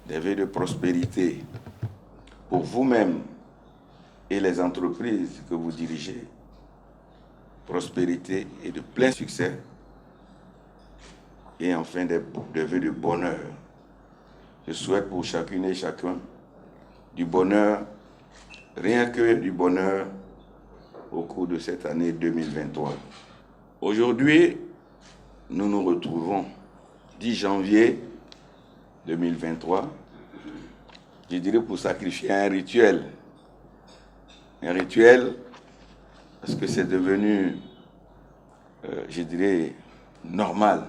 des vœux de prospérité pour vous-même et les entreprises que vous dirigez, prospérité et de plein succès, et enfin des vœux de bonheur. Je souhaite pour chacune et chacun du bonheur, rien que du bonheur au cours de cette année 2023. Aujourd'hui, nous nous retrouvons 10 janvier 2023, je dirais pour sacrifier un rituel. Un rituel parce que c'est devenu, je dirais, normal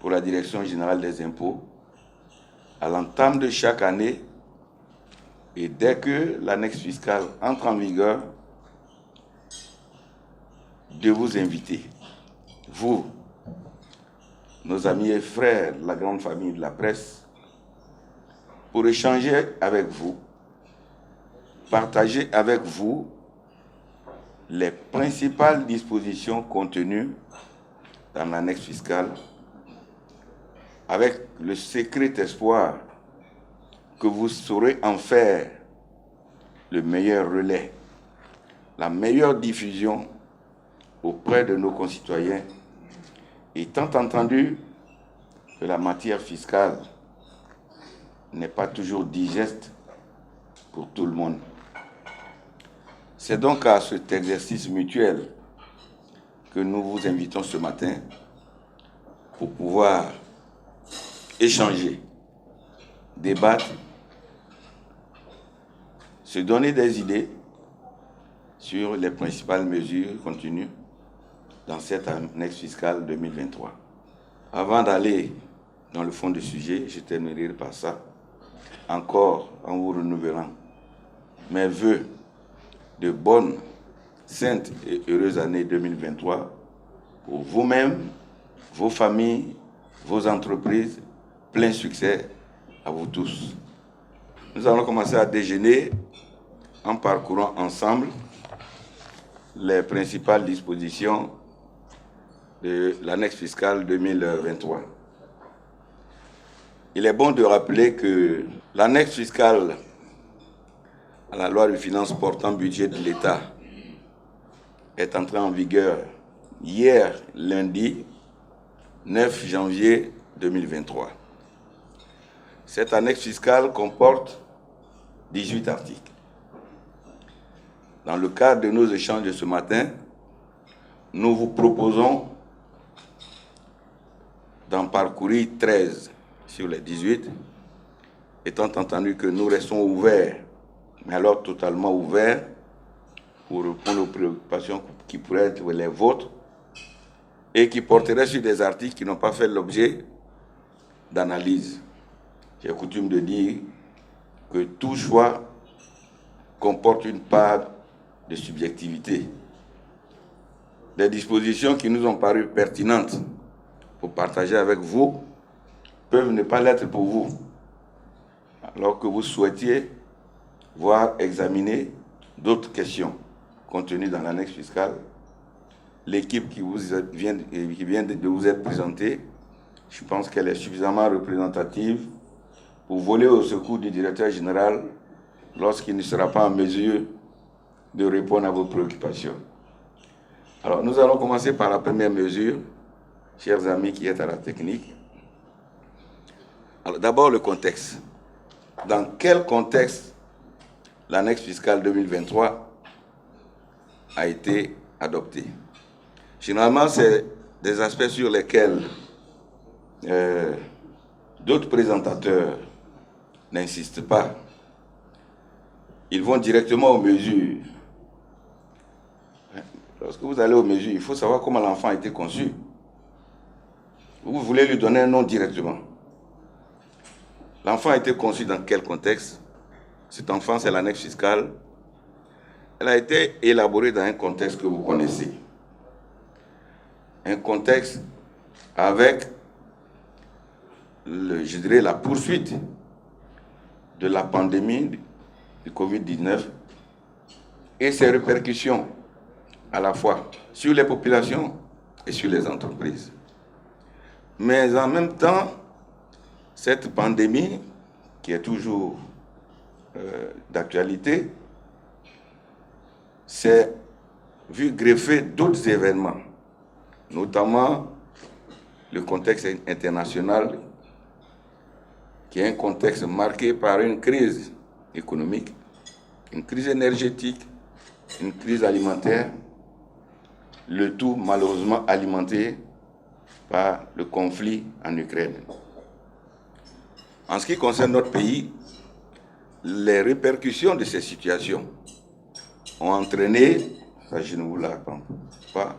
pour la Direction générale des impôts à l'entame de chaque année et dès que l'annexe fiscale entre en vigueur, de vous inviter, vous, nos amis et frères de la grande famille de la presse, pour échanger avec vous, partager avec vous les principales dispositions contenues dans l'annexe fiscale, avec le secret espoir que vous saurez en faire le meilleur relais, la meilleure diffusion auprès de nos concitoyens, étant entendu que la matière fiscale n'est pas toujours digeste pour tout le monde. C'est donc à cet exercice mutuel que nous vous invitons ce matin pour pouvoir échanger, débattre, se donner des idées sur les principales mesures contenues dans cette annexe fiscale 2023. Avant d'aller dans le fond du sujet, je terminerai par ça, encore en vous renouvelant mes vœux de bonne, sainte et heureuse année 2023 pour vous-même, vos familles, vos entreprises, plein succès à vous tous. Nous allons commencer à déjeuner en parcourant ensemble les principales dispositions de l'annexe fiscale 2023. Il est bon de rappeler que l'annexe fiscale à la loi de finances portant budget de l'État est entrée en vigueur hier, lundi 9 janvier 2023. Cette annexe fiscale comporte 18 articles. Dans le cadre de nos échanges de ce matin, nous vous proposons d'en parcourir 13 sur les 18, étant entendu que nous restons ouverts, mais alors totalement ouverts, pour répondre aux préoccupations qui pourraient être les vôtres et qui porteraient sur des articles qui n'ont pas fait l'objet d'analyse. J'ai coutume de dire que tout choix comporte une part de subjectivité. Des dispositions qui nous ont paru pertinentes pour partager avec vous peuvent ne pas l'être pour vous, alors que vous souhaitiez voir examiner d'autres questions contenues dans l'annexe fiscale. L'équipe qui vient de vous être présentée, je pense qu'elle est suffisamment représentative pour voler au secours du directeur général lorsqu'il ne sera pas en mesure de répondre à vos préoccupations. Alors, nous allons commencer par la première mesure, chers amis qui êtes à la technique. Alors, d'abord, le contexte. Dans quel contexte l'annexe fiscale 2023 a été adoptée? Généralement, c'est des aspects sur lesquels d'autres présentateurs n'insistent pas. Ils vont directement aux mesures. Lorsque vous allez aux mesures, il faut savoir comment l'enfant a été conçu. Vous voulez lui donner un nom directement. L'enfant a été conçu dans quel contexte? Cet enfant, c'est l'annexe fiscale. Elle a été élaborée dans un contexte que vous connaissez. Un contexte avec, je dirais, la poursuite de la pandémie du Covid-19 et ses répercussions à la fois sur les populations et sur les entreprises. Mais en même temps, Cette pandémie, qui est toujours d'actualité, s'est vue greffer d'autres événements, notamment le contexte international, qui est un contexte marqué par une crise économique, une crise énergétique, une crise alimentaire, le tout malheureusement alimenté par le conflit en Ukraine. En ce qui concerne notre pays, les répercussions de ces situations ont entraîné, ça je ne vous l'apprends pas,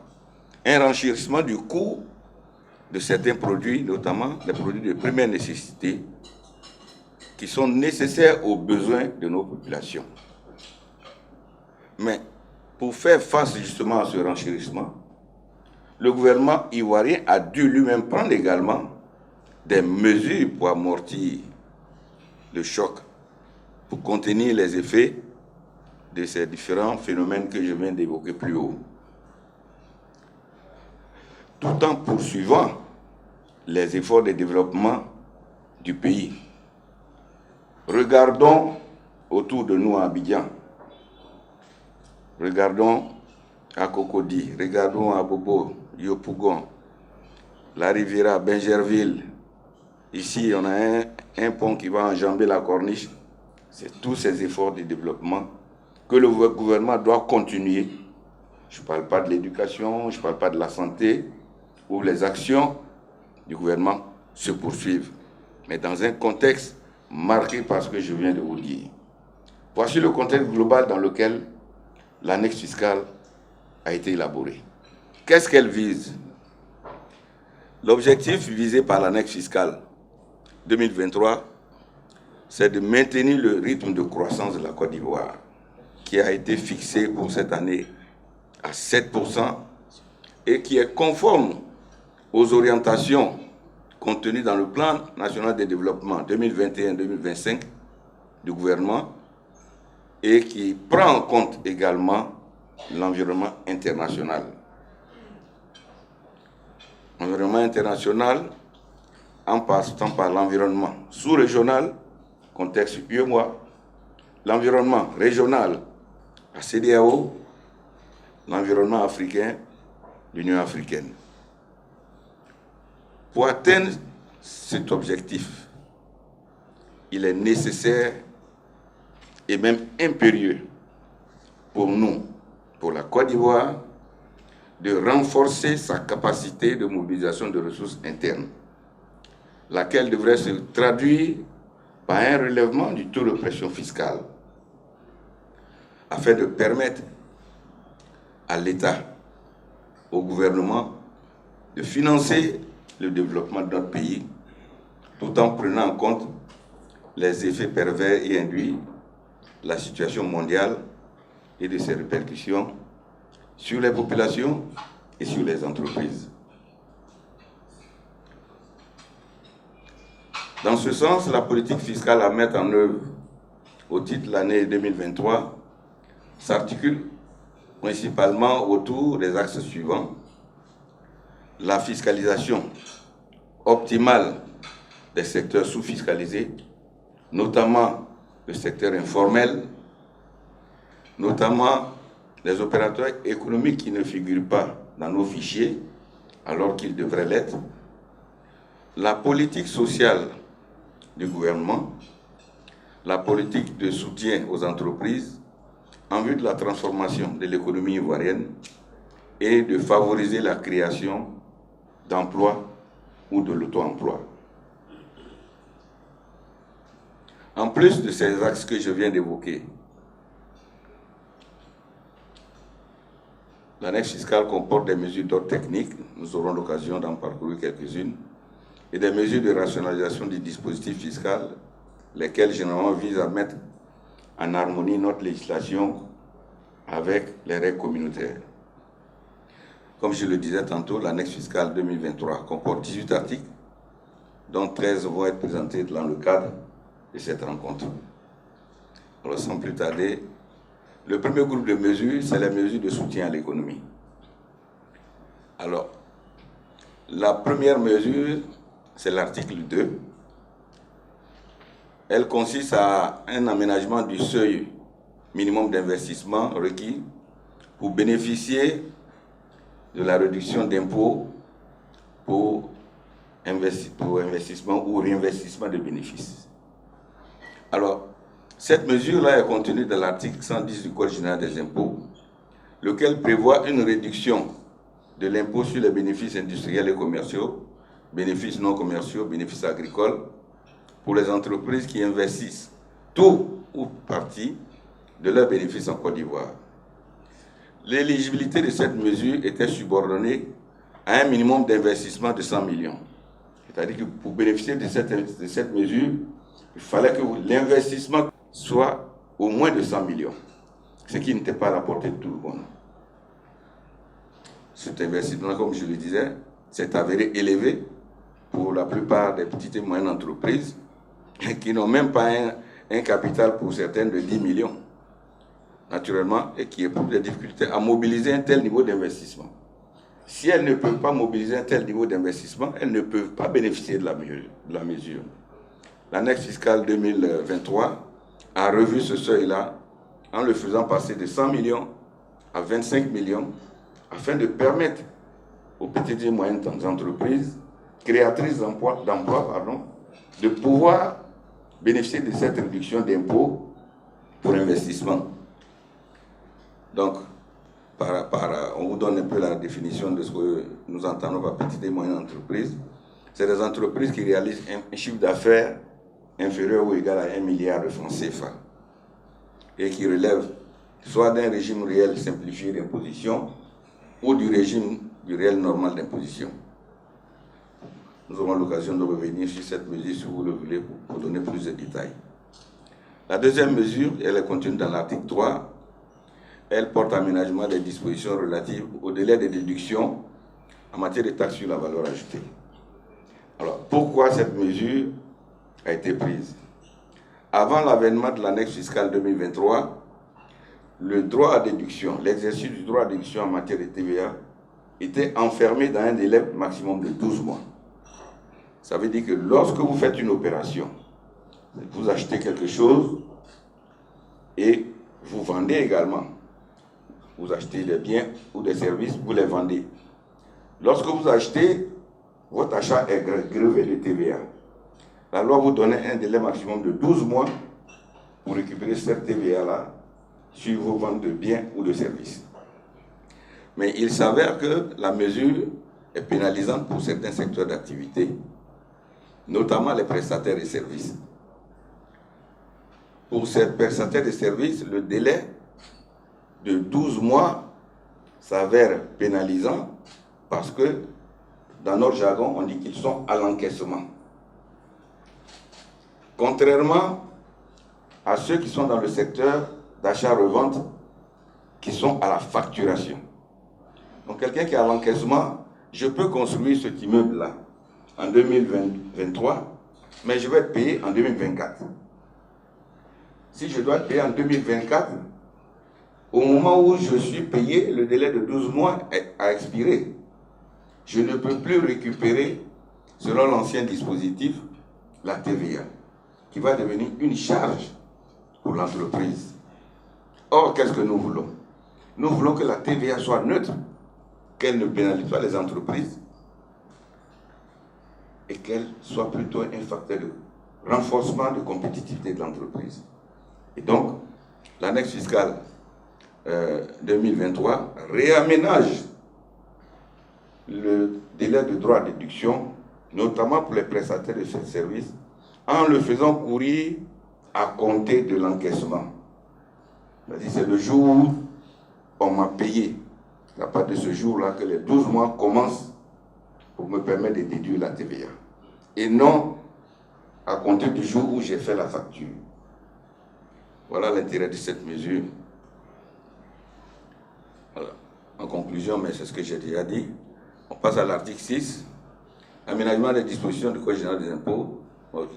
un renchérissement du coût de certains produits, notamment les produits de première nécessité, qui sont nécessaires aux besoins de nos populations. Mais pour faire face justement à ce renchérissement, le gouvernement ivoirien a dû lui-même prendre également des mesures pour amortir le choc, pour contenir les effets de ces différents phénomènes que je viens d'évoquer plus haut, tout en poursuivant les efforts de développement du pays. Regardons autour de nous à Abidjan, regardons à Cocody, regardons à Bobo, Yopougon, la Riviera, Bingerville. Ici, on a un pont qui va enjamber la corniche. C'est tous ces efforts de développement que le gouvernement doit continuer. Je ne parle pas de l'éducation, je ne parle pas de la santé, où les actions du gouvernement se poursuivent, mais dans un contexte marqué par ce que je viens de vous dire. Voici le contexte global dans lequel l'annexe fiscale a été élaborée. Qu'est-ce qu'elle vise? L'objectif visé par l'annexe fiscale 2023, c'est de maintenir le rythme de croissance de la Côte d'Ivoire, qui a été fixé pour cette année à 7% et qui est conforme aux orientations contenues dans le plan national de développement 2021-2025 du gouvernement et qui prend en compte également l'environnement international. L'environnement international, en passant par l'environnement sous-régional, contexte UEMOA, l'environnement régional, la CEDEAO, l'environnement africain, l'Union africaine. Pour atteindre cet objectif, il est nécessaire et même impérieux pour nous, pour la Côte d'Ivoire, de renforcer sa capacité de mobilisation de ressources internes, laquelle devrait se traduire par un relèvement du taux de pression fiscale, afin de permettre à l'État, au gouvernement, de financer le développement de notre pays, tout en prenant en compte les effets pervers et induits, la situation mondiale et de ses répercussions sur les populations et sur les entreprises. Dans ce sens, la politique fiscale à mettre en œuvre au titre de l'année 2023 s'articule principalement autour des axes suivants: la fiscalisation optimale des secteurs sous-fiscalisés, notamment le secteur informel, notamment les opérateurs économiques qui ne figurent pas dans nos fichiers alors qu'ils devraient l'être, la politique sociale du gouvernement, la politique de soutien aux entreprises en vue de la transformation de l'économie ivoirienne et de favoriser la création d'emplois ou de l'auto-emploi. En plus de ces axes que je viens d'évoquer, l'annexe fiscale comporte des mesures d'ordre technique, nous aurons l'occasion d'en parcourir quelques-unes, et des mesures de rationalisation du dispositif fiscal, lesquelles généralement visent à mettre en harmonie notre législation avec les règles communautaires. Comme je le disais tantôt, l'annexe fiscale 2023 comporte 18 articles, dont 13 vont être présentés dans le cadre de cette rencontre. Alors, sans plus tarder, le premier groupe de mesures, c'est les mesures de soutien à l'économie. Alors, la première mesure, c'est l'article 2, Elle consiste à un aménagement du seuil minimum d'investissement requis pour bénéficier de la réduction d'impôts pour investissement ou réinvestissement de bénéfices. Alors, cette mesure-là est contenue dans l'article 110 du Code général des impôts, lequel prévoit une réduction de l'impôt sur les bénéfices industriels et commerciaux, bénéfices non commerciaux, bénéfices agricoles, pour les entreprises qui investissent tout ou partie de leurs bénéfices en Côte d'Ivoire. L'éligibilité de cette mesure était subordonnée à un minimum d'investissement de 100 millions. C'est-à-dire que pour bénéficier de cette mesure, il fallait que l'investissement soit au moins de 100 millions, ce qui n'était pas à la portée de tout le monde. Cet investissement, comme je le disais, s'est avéré élevé pour la plupart des petites et moyennes entreprises qui n'ont même pas un capital pour certaines de 10 millions, naturellement, et qui éprouvent des difficultés à mobiliser un tel niveau d'investissement. Si elles ne peuvent pas mobiliser un tel niveau d'investissement, elles ne peuvent pas bénéficier de la mesure. L'annexe fiscale 2023 a revu ce seuil-là en le faisant passer de 100 millions à 25 millions afin de permettre aux petites et moyennes entreprises créatrices d'emplois, de pouvoir bénéficier de cette réduction d'impôt pour investissement. Donc, on vous donne un peu la définition de ce que nous entendons par petites et moyennes entreprises. C'est des entreprises qui réalisent un chiffre d'affaires inférieur ou égal à 1 milliard de francs CFA et qui relèvent soit d'un régime réel simplifié d'imposition ou du régime du réel normal d'imposition. Nous aurons l'occasion de revenir sur cette mesure, si vous le voulez, pour donner plus de détails. La deuxième mesure, elle est contenue dans l'article 3. Elle porte aménagement des dispositions relatives au délai de déduction en matière de taxes sur la valeur ajoutée. Alors, pourquoi cette mesure a été prise? Avant l'avènement de l'annexe fiscale 2023, le droit à déduction, l'exercice du droit à déduction en matière de TVA était enfermé dans un délai maximum de 12 mois. Ça veut dire que lorsque vous faites une opération, vous achetez quelque chose et vous vendez également. Vous achetez des biens ou des services, vous les vendez. Lorsque vous achetez, votre achat est grevé de TVA. La loi vous donne un délai maximum de 12 mois pour récupérer cette TVA-là sur vos ventes de biens ou de services. Mais il s'avère que la mesure est pénalisante pour certains secteurs d'activité, notamment les prestataires de services. Pour ces prestataires de services, le délai de 12 mois s'avère pénalisant parce que, dans notre jargon, on dit qu'ils sont à l'encaissement. Contrairement à ceux qui sont dans le secteur d'achat-revente, qui sont à la facturation. Donc quelqu'un qui est à l'encaissement, je peux construire cet immeuble-là en 2023, mais je vais être payé en 2024. Si je dois être payé en 2024, au moment où je suis payé, le délai de 12 mois a expiré. Je ne peux plus récupérer, selon l'ancien dispositif, la TVA, qui va devenir une charge pour l'entreprise. Or, qu'est-ce que nous voulons? Nous voulons que la TVA soit neutre, qu'elle ne pénalise pas les entreprises et qu'elle soit plutôt un facteur de renforcement de compétitivité de l'entreprise. Et donc, l'annexe fiscale 2023 réaménage le délai de droit à déduction, notamment pour les prestataires de ce service, en le faisant courir à compter de l'encaissement. C'est-à-dire, c'est le jour où on m'a payé. C'est à partir de ce jour-là que les 12 mois commencent pour me permettre de déduire la TVA. Et non à compter du jour où j'ai fait la facture. Voilà l'intérêt de cette mesure. Voilà. En conclusion, mais c'est ce que j'ai déjà dit, on passe à l'article 6, aménagement des dispositions du Code général des impôts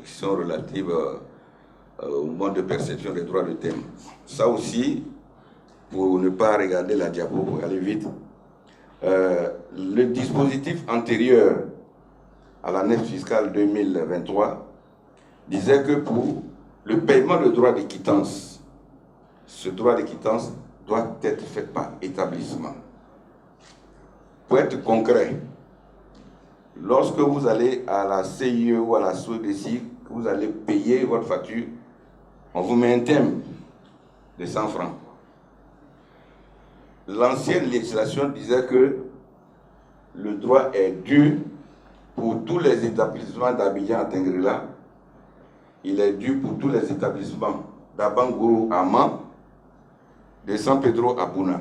qui sont relatives au mode de perception des droits de thème. Ça aussi, pour ne pas regarder la diapo, pour aller vite, le dispositif antérieur à l'annexe fiscale 2023 disait que pour le paiement de droit de quittance, ce droit de quittance doit être fait par établissement. Pour être concret, lorsque vous allez à la CIE ou à la SODECI, vous allez payer votre facture, on vous met un thème de 100 francs. L'ancienne législation disait que le droit est dû pour tous les établissements d'Abidjan à Tengrela. Il est dû pour tous les établissements d'Abangourou à Man, de San Pedro à Bouna.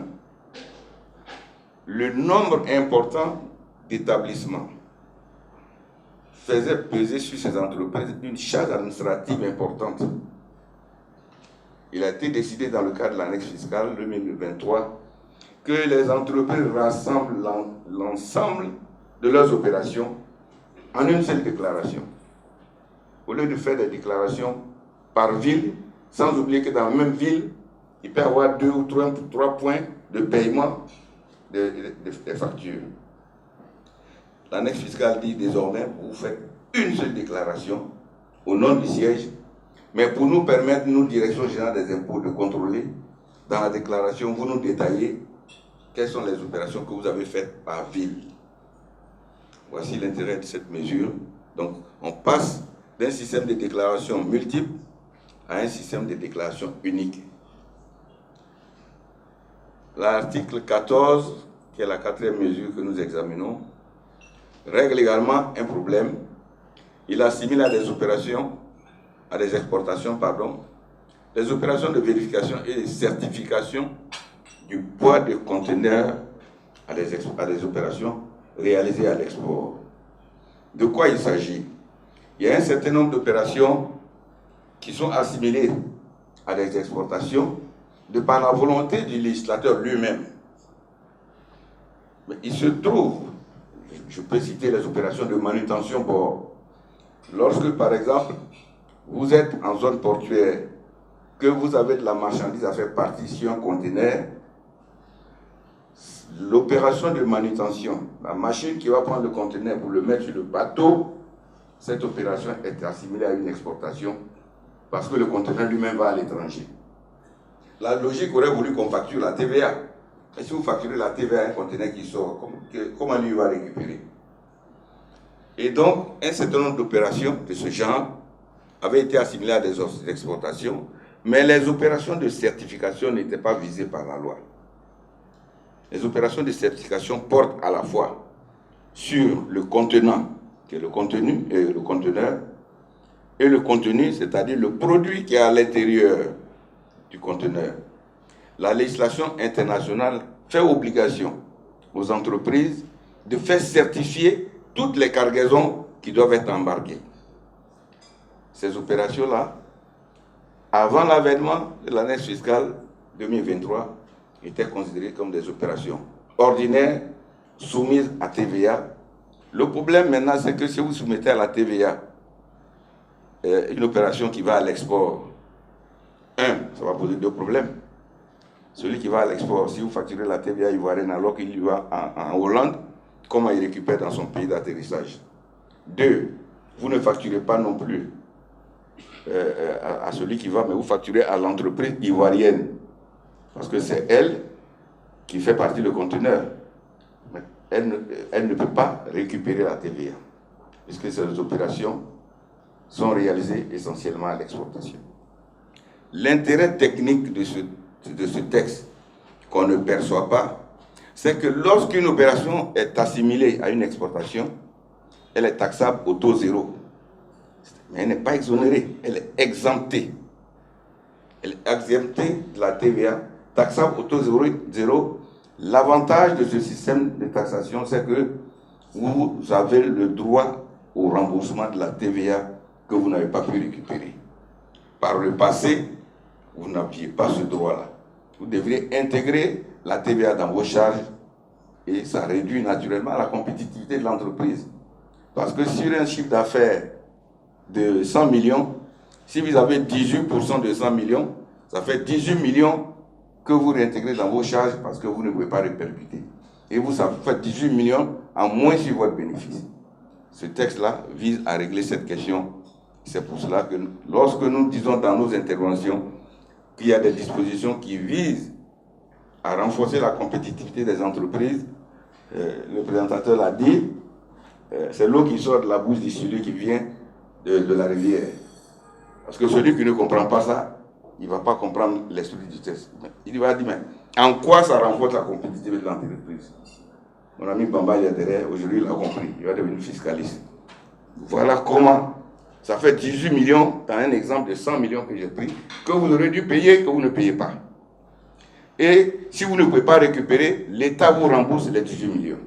Le nombre important d'établissements faisait peser sur ces entreprises une charge administrative importante. Il a été décidé dans le cadre de l'annexe fiscale 2023 que les entreprises rassemblent l'ensemble de leurs opérations en une seule déclaration. Au lieu de faire des déclarations par ville, sans oublier que dans la même ville, il peut y avoir 2 ou 3 points de paiement des factures. L'annexe fiscale dit désormais, vous faites une seule déclaration au nom du siège, mais pour nous permettre, nous, Direction Générale des Impôts, de contrôler, dans la déclaration, vous nous détaillez quelles sont les opérations que vous avez faites par ville. Voici l'intérêt de cette mesure. Donc, on passe d'un système de déclaration multiple à un système de déclaration unique. L'article 14, qui est la 4e mesure que nous examinons, règle également un problème. Il assimile à des opérations, à des exportations, pardon, les opérations de vérification et de certification du poids des conteneurs à des opérations réalisées à l'export. De quoi il s'agit? Il y a un certain nombre d'opérations qui sont assimilées à des exportations de par la volonté du législateur lui-même. Mais il se trouve, je peux citer les opérations de manutention bord. Lorsque, par exemple, vous êtes en zone portuaire, que vous avez de la marchandise à faire partir sur un conteneur, l'opération de manutention, la machine qui va prendre le conteneur pour le mettre sur le bateau, cette opération est assimilée à une exportation parce que le conteneur lui-même va à l'étranger. La logique aurait voulu qu'on facture la TVA. Et si vous facturez la TVA à un conteneur qui sort, comment lui va récupérer? Et donc, un certain nombre d'opérations de ce genre avaient été assimilées à des exportations, mais les opérations de certification n'étaient pas visées par la loi. Les opérations de certification portent à la fois sur le contenant, qui est le contenu, et le conteneur, et le contenu, c'est-à-dire le produit qui est à l'intérieur du conteneur. La législation internationale fait obligation aux entreprises de faire certifier toutes les cargaisons qui doivent être embarquées. Ces opérations-là, avant l'avènement de l'année fiscale 2023, étaient considérées comme des opérations ordinaires soumises à TVA. Le problème maintenant, c'est que si vous soumettez à la TVA une opération qui va à l'export, ça va poser 2 problèmes. Celui qui va à l'export, si vous facturez la TVA ivoirienne alors qu'il va en Hollande, comment il récupère dans son pays d'atterrissage? 2, vous ne facturez pas non plus à celui qui va, mais vous facturez à l'entreprise ivoirienne. Parce que c'est elle qui fait partie du conteneur. Mais elle ne peut pas récupérer la TVA, puisque ces opérations sont réalisées essentiellement à l'exportation. L'intérêt technique de ce texte qu'on ne perçoit pas, c'est que lorsqu'une opération est assimilée à une exportation, elle est taxable au taux 0. Mais elle n'est pas exonérée, elle est exemptée. Elle est exemptée de la TVA, taxable au taux 0. L'avantage de ce système de taxation, c'est que vous avez le droit au remboursement de la TVA que vous n'avez pas pu récupérer. Par le passé, vous n'aviez pas ce droit-là. Vous devriez intégrer la TVA dans vos charges et ça réduit naturellement la compétitivité de l'entreprise. Parce que sur un chiffre d'affaires de 100 millions, si vous avez 18% de 100 millions, ça fait 18 millions que vous réintégrez dans vos charges parce que vous ne pouvez pas répercuter. Et vous, ça fait 18 millions en moins sur votre bénéfice. Ce texte-là vise à régler cette question C'est pour cela que lorsque nous disons dans nos interventions qu'il y a des dispositions qui visent à renforcer la compétitivité des entreprises, le présentateur l'a dit, c'est l'eau qui sort de la bouche de celui qui vient de la rivière. Parce que celui qui ne comprend pas ça, il ne va pas comprendre l'esprit du texte. Il va dire, mais en quoi ça renforce la compétitivité de l'entreprise? Mon ami Bamba, il est derrière, aujourd'hui il a compris, il va devenir fiscaliste. Voilà comment, ça fait 18 millions, dans un exemple de 100 millions que j'ai pris, que vous aurez dû payer, que vous ne payez pas. Et si vous ne pouvez pas récupérer, l'État vous rembourse les 18 millions.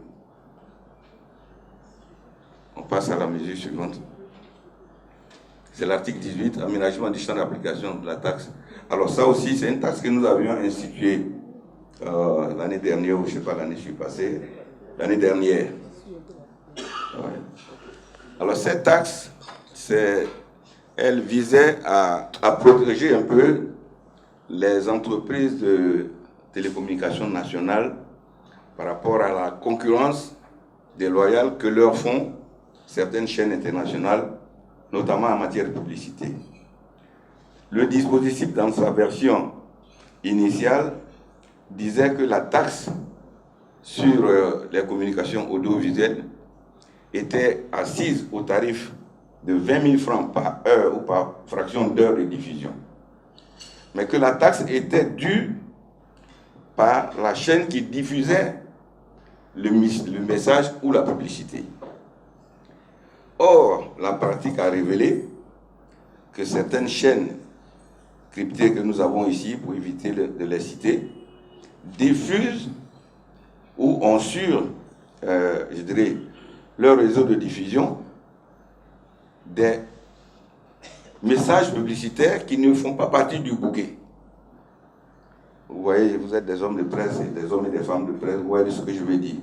On passe à la mesure suivante. C'est l'article 18, aménagement du champ d'application de la taxe. Alors ça aussi, c'est une taxe que nous avions instituée l'année dernière, ou je ne sais pas l'année qui est passée, l'année dernière. Ouais. Alors cette taxe, elle visait à protéger un peu les entreprises de télécommunications nationales par rapport à la concurrence déloyale que leur font certaines chaînes internationales, notamment en matière de publicité. Le dispositif, dans sa version initiale, disait que la taxe sur les communications audiovisuelles était assise au tarif de 20 000 francs par heure ou par fraction d'heure de diffusion. Mais que la taxe était due par la chaîne qui diffusait le message ou la publicité. Or, la pratique a révélé que certaines chaînes cryptées que nous avons ici, pour éviter de les citer, diffusent ou ont sur, je dirais, leur réseau de diffusion des messages publicitaires qui ne font pas partie du bouquet. Vous voyez, vous êtes des hommes de presse, et des hommes et des femmes de presse, vous voyez ce que je veux dire,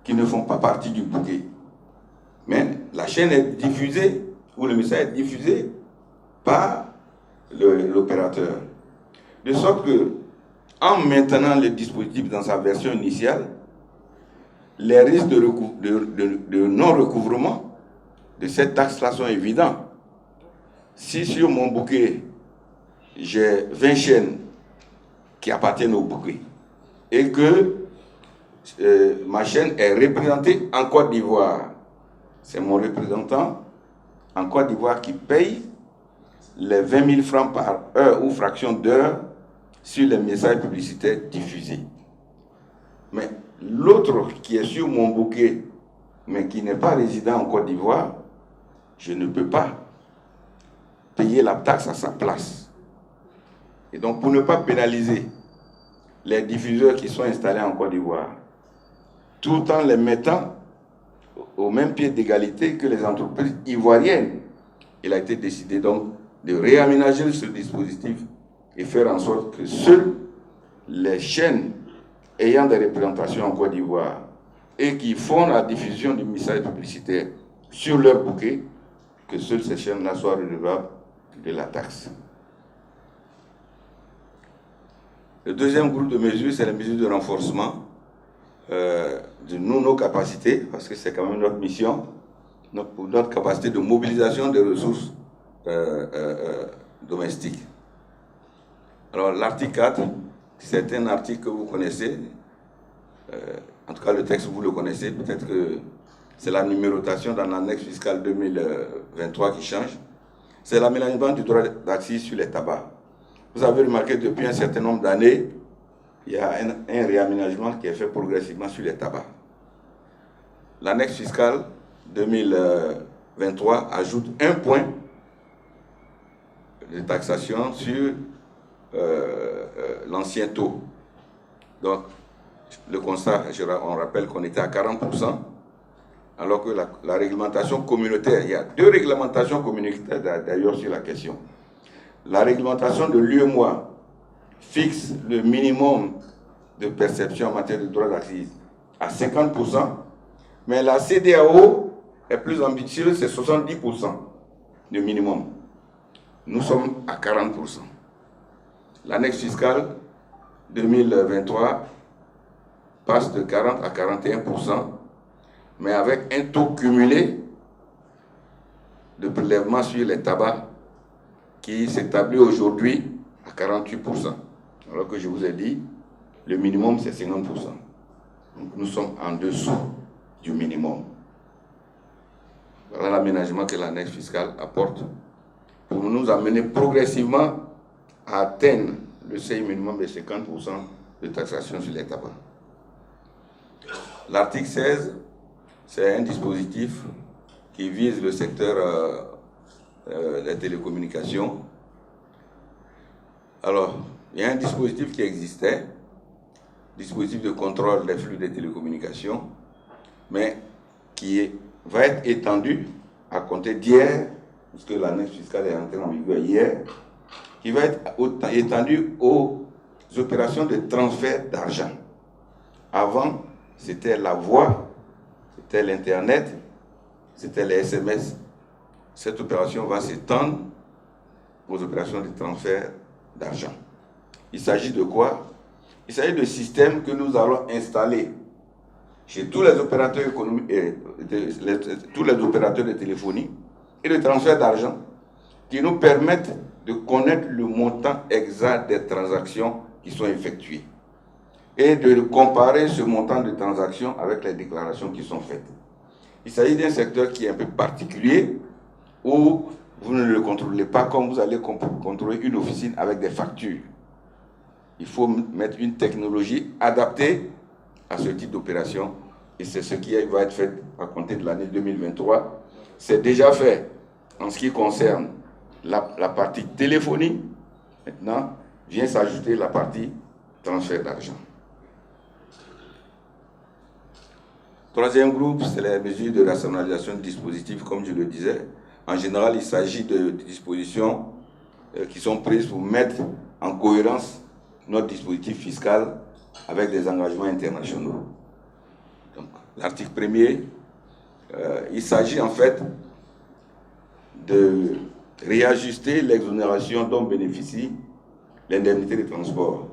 qui ne font pas partie du bouquet. Mais la chaîne est diffusée, ou le message est diffusé par l'opérateur. De sorte que, en maintenant le dispositif dans sa version initiale, les risques de non-recouvrement de cette taxe-là sont évidents. Si sur mon bouquet, j'ai 20 chaînes qui appartiennent au bouquet et que ma chaîne est représentée en Côte d'Ivoire, c'est mon représentant en Côte d'Ivoire qui paye les 20 000 francs par heure ou fraction d'heure sur les messages publicitaires diffusés. Mais l'autre qui est sur mon bouquet, mais qui n'est pas résident en Côte d'Ivoire, je ne peux pas payer la taxe à sa place. Et donc, pour ne pas pénaliser les diffuseurs qui sont installés en Côte d'Ivoire, tout en les mettant au même pied d'égalité que les entreprises ivoiriennes, il a été décidé donc de réaménager ce dispositif et faire en sorte que seules les chaînes ayant des représentations en Côte d'Ivoire et qui font la diffusion du message publicitaire sur leur bouquet, que seules ces chaînes-là soient redevables de la taxe. Le deuxième groupe de mesures, c'est les mesures de renforcement de nos capacités, parce que c'est quand même notre mission, notre capacité de mobilisation des ressources domestiques. Alors l'article 4, c'est un article que vous connaissez, en tout cas le texte vous le connaissez, peut-être que c'est la numérotation dans l'annexe fiscale 2023 qui change. C'est l'aménagement du droit d'accise sur les tabacs. Vous avez remarqué depuis un certain nombre d'années, il y a un réaménagement qui est fait progressivement sur les tabacs. L'annexe fiscale 2023 ajoute un point de taxation sur l'ancien taux. Donc, le constat, on rappelle qu'on était à 40%, alors que la réglementation communautaire, il y a deux réglementations communautaires d'ailleurs sur la question. La réglementation de l'UEMOA fixe le minimum de perception en matière de droit d'accise à 50%, mais la CEDEAO est plus ambitieuse, c'est 70% de minimum. Nous sommes à 40%. L'annexe fiscale 2023 passe de 40 à 41%, mais avec un taux cumulé de prélèvement sur les tabacs qui s'établit aujourd'hui à 48%. Alors que je vous ai dit, le minimum c'est 50%. Donc nous sommes en dessous du minimum. Voilà l'aménagement que l'annexe fiscale apporte pour nous amener progressivement à atteindre le seuil minimum de 50% de taxation sur les tabacs. L'article 16, c'est un dispositif qui vise le secteur des télécommunications. Alors, il y a un dispositif qui existait, dispositif de contrôle des flux des télécommunications, mais qui va être étendu à compter d'hier, puisque l'annexe fiscale est entrée en vigueur hier, qui va être étendu aux opérations de transfert d'argent. Avant, c'était la voix, c'était l'Internet, c'était les SMS. Cette opération va s'étendre aux opérations de transfert d'argent. Il s'agit de quoi? Il s'agit de systèmes que nous allons installer chez tous les opérateurs économiques, tous les opérateurs de téléphonie et de transfert d'argent qui nous permettent de connaître le montant exact des transactions qui sont effectuées et de comparer ce montant de transactions avec les déclarations qui sont faites. Il s'agit d'un secteur qui est un peu particulier où vous ne le contrôlez pas comme vous allez contrôler une officine avec des factures. Il faut mettre une technologie adaptée à ce type d'opération et c'est ce qui va être fait à compter de l'année 2023. C'est déjà fait en ce qui concerne la partie téléphonie. Maintenant, vient s'ajouter la partie transfert d'argent. Troisième groupe, c'est les mesures de rationalisation de dispositifs, comme je le disais. En général, il s'agit de dispositions qui sont prises pour mettre en cohérence notre dispositif fiscal avec des engagements internationaux. Donc, l'article 1er, il s'agit en fait de réajuster l'exonération dont bénéficie l'indemnité de transport.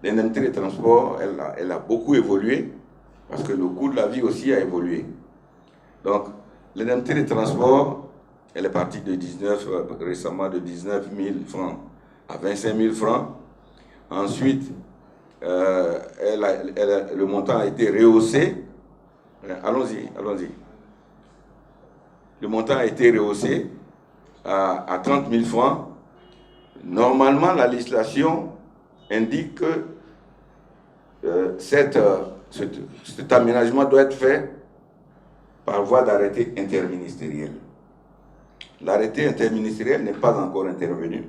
L'indemnité de transport, elle a beaucoup évolué parce que le coût de la vie aussi a évolué. Donc, l'indemnité de transport, elle est partie de récemment de 19 000 francs à 25 000 francs. Ensuite, le montant a été rehaussé. Allons-y. Le montant a été rehaussé à 30 000 francs. Normalement, la législation indique que cet aménagement doit être fait par voie d'arrêté interministériel. L'arrêté interministériel n'est pas encore intervenu,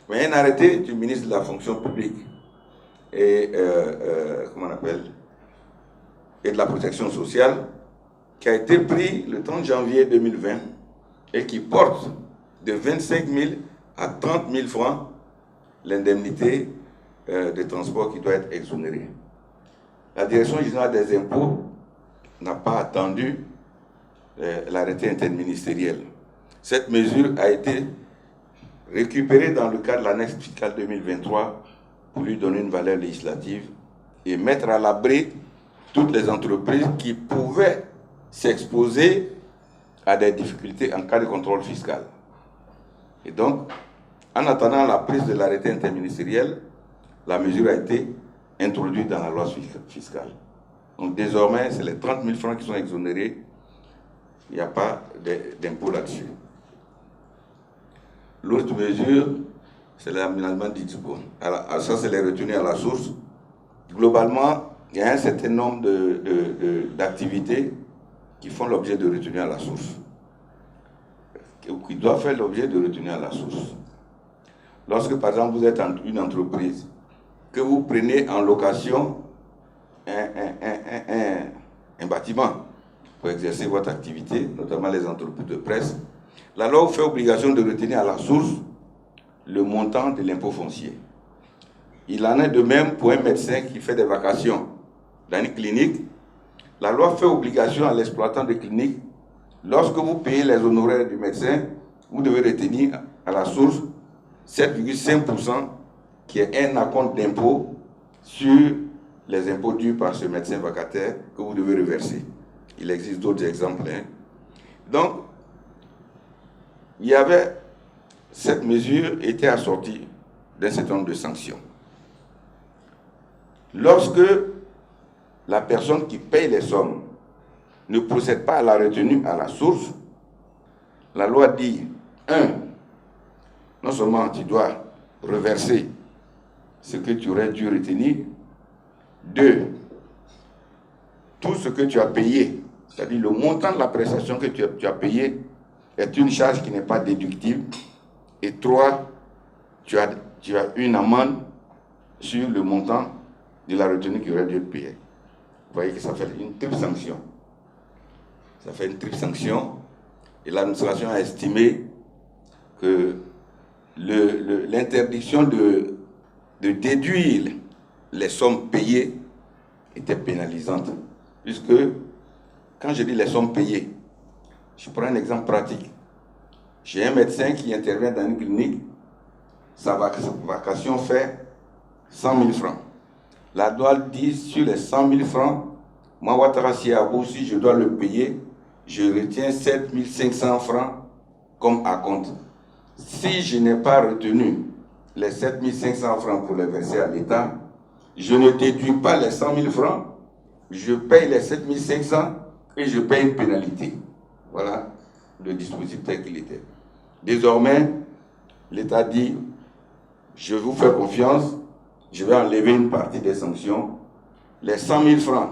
mais un arrêté du ministre de la fonction publique et, et de la protection sociale qui a été pris le 30 janvier 2020 et qui porte de 25 000 à 30 000 francs l'indemnité de transport qui doit être exonérée. La Direction générale des impôts n'a pas attendu l'arrêté interministériel. Cette mesure a été récupérée dans le cadre de l'annexe fiscale 2023 pour lui donner une valeur législative et mettre à l'abri toutes les entreprises qui pouvaient s'exposer à des difficultés en cas de contrôle fiscal. Et donc, en attendant la prise de l'arrêté interministériel, la mesure a été introduite dans la loi fiscale. Donc désormais, c'est les 30 000 francs qui sont exonérés. Il n'y a pas d'impôt là-dessus. L'autre mesure, c'est l'aménagement d'Ixbo. Ça, c'est les retenues à la source. Globalement, il y a un certain nombre d'activités qui font l'objet de retenues à la source, qui doivent faire l'objet de retenues à la source. Lorsque, par exemple, vous êtes une entreprise, que vous prenez en location un bâtiment pour exercer votre activité, notamment les entreprises de presse, la loi vous fait obligation de retenir à la source le montant de l'impôt foncier. Il en est de même pour un médecin qui fait des vacations dans une clinique. La loi fait obligation à l'exploitant de clinique, lorsque vous payez les honoraires du médecin, vous devez retenir à la source 7,5% qui est un acompte d'impôt sur les impôts dus par ce médecin vacataire que vous devez reverser. Il existe d'autres exemples. Donc, cette mesure était assortie d'un certain nombre de sanctions. Lorsque la personne qui paye les sommes ne procède pas à la retenue à la source, la loi dit, 1, non seulement tu dois reverser ce que tu aurais dû retenir, 2, tout ce que tu as payé, c'est-à-dire le montant de la prestation que tu as payé, est une charge qui n'est pas déductible, et 3, tu as une amende sur le montant de la retenue qui aurait dû être payée. Vous voyez que ça fait une triple sanction. Ça fait une triple sanction, et l'administration a estimé que l'interdiction de déduire les sommes payées était pénalisante. Puisque, quand je dis les sommes payées, je prends un exemple pratique. J'ai un médecin qui intervient dans une clinique, sa vacation fait 100 000 francs. La loi dit sur les 100 000 francs, moi, Ouattara Siabou, si je dois le payer, je retiens 7 500 francs comme acompte. Si je n'ai pas retenu les 7 500 francs pour les verser à l'État, je ne déduis pas les 100 000 francs, je paye les 7 500 et je paye une pénalité. Voilà le dispositif tel qu'il était. Désormais, l'État dit, je vous fais confiance, je vais enlever une partie des sanctions. Les 100 000 francs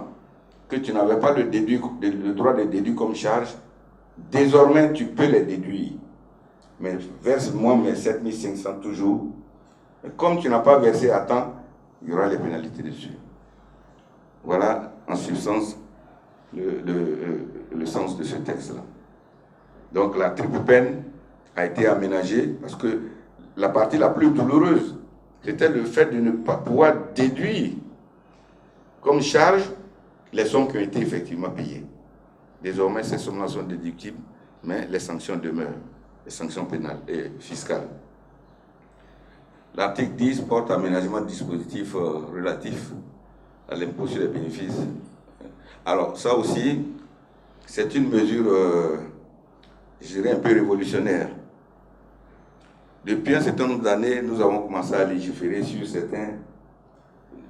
que tu n'avais pas le droit de déduire comme charge, désormais tu peux les déduire. Mais verse-moi mes 7 500 toujours. Et comme tu n'as pas versé à temps, il y aura les pénalités dessus. Voilà en substance le sens de ce texte-là. Donc la triple peine a été aménagée parce que la partie la plus douloureuse, c'était le fait de ne pas pouvoir déduire comme charge les sommes qui ont été effectivement payées. Désormais, ces sommes-là sont déductibles, mais les sanctions demeurent, les sanctions pénales et fiscales. L'article 10 porte aménagement de dispositifs relatifs à l'impôt sur les bénéfices. Alors, ça aussi, c'est une mesure, je dirais, un peu révolutionnaire. Depuis un certain nombre d'années, nous avons commencé à légiférer sur certains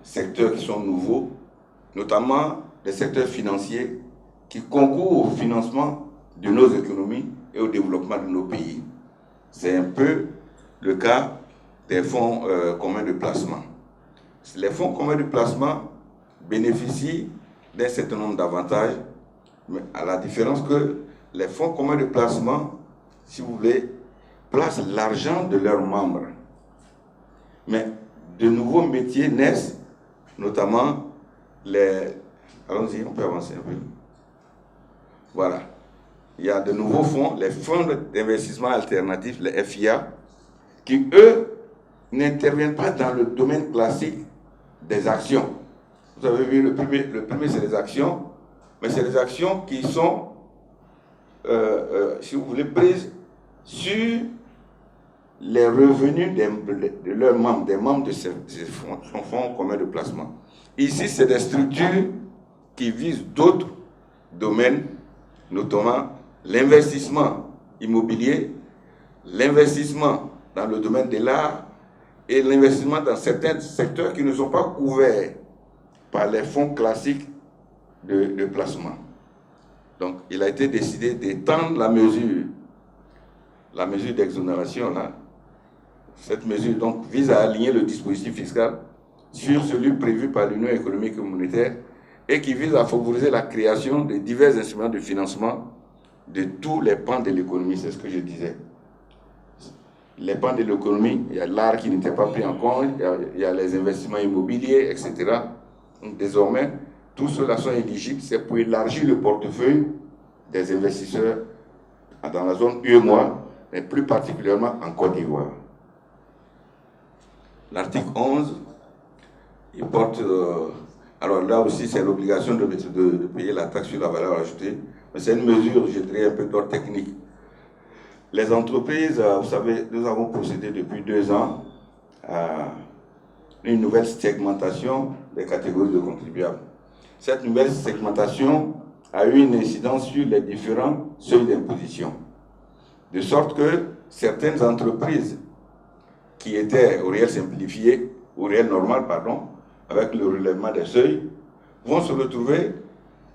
secteurs qui sont nouveaux, notamment les secteurs financiers qui concourent au financement de nos économies et au développement de nos pays. C'est un peu le cas des fonds communs de placement. Les fonds communs de placement bénéficient d'un certain nombre d'avantages, mais à la différence que les fonds communs de placement, si vous voulez, placent l'argent de leurs membres. Mais de nouveaux métiers naissent, notamment les... Allons-y, on peut avancer un peu. Voilà. Il y a de nouveaux fonds, les fonds d'investissement alternatifs, les FIA, qui, eux, n'interviennent pas dans le domaine classique des actions. Vous avez vu, le premier c'est les actions, mais c'est les actions qui sont, si vous voulez, prises sur les revenus de leurs membres, des membres de ces fonds communs de placement. Ici, c'est des structures qui visent d'autres domaines, notamment l'investissement immobilier, l'investissement dans le domaine de l'art et l'investissement dans certains secteurs qui ne sont pas couverts par les fonds classiques de placement. Donc, il a été décidé d'étendre la mesure d'exonération, là. Cette mesure donc vise à aligner le dispositif fiscal sur celui prévu par l'Union économique et monétaire et qui vise à favoriser la création de divers instruments de financement de tous les pans de l'économie, c'est ce que je disais. Les pans de l'économie, il y a l'art qui n'était pas pris en compte, il y a les investissements immobiliers, etc. Donc désormais, tous ceux-là sont éligibles, c'est pour élargir le portefeuille des investisseurs dans la zone UEMOA, mais plus particulièrement en Côte d'Ivoire. L'article 11, il porte... alors là aussi, c'est l'obligation de payer la taxe sur la valeur ajoutée, mais c'est une mesure, je dirais, un peu d'ordre technique. Les entreprises, vous savez, nous avons procédé depuis 2 ans à une nouvelle segmentation des catégories de contribuables. Cette nouvelle segmentation a eu une incidence sur les différents seuils d'imposition. De sorte que certaines entreprises qui étaient au réel simplifié, au réel normal, pardon, avec le relèvement des seuils, vont se retrouver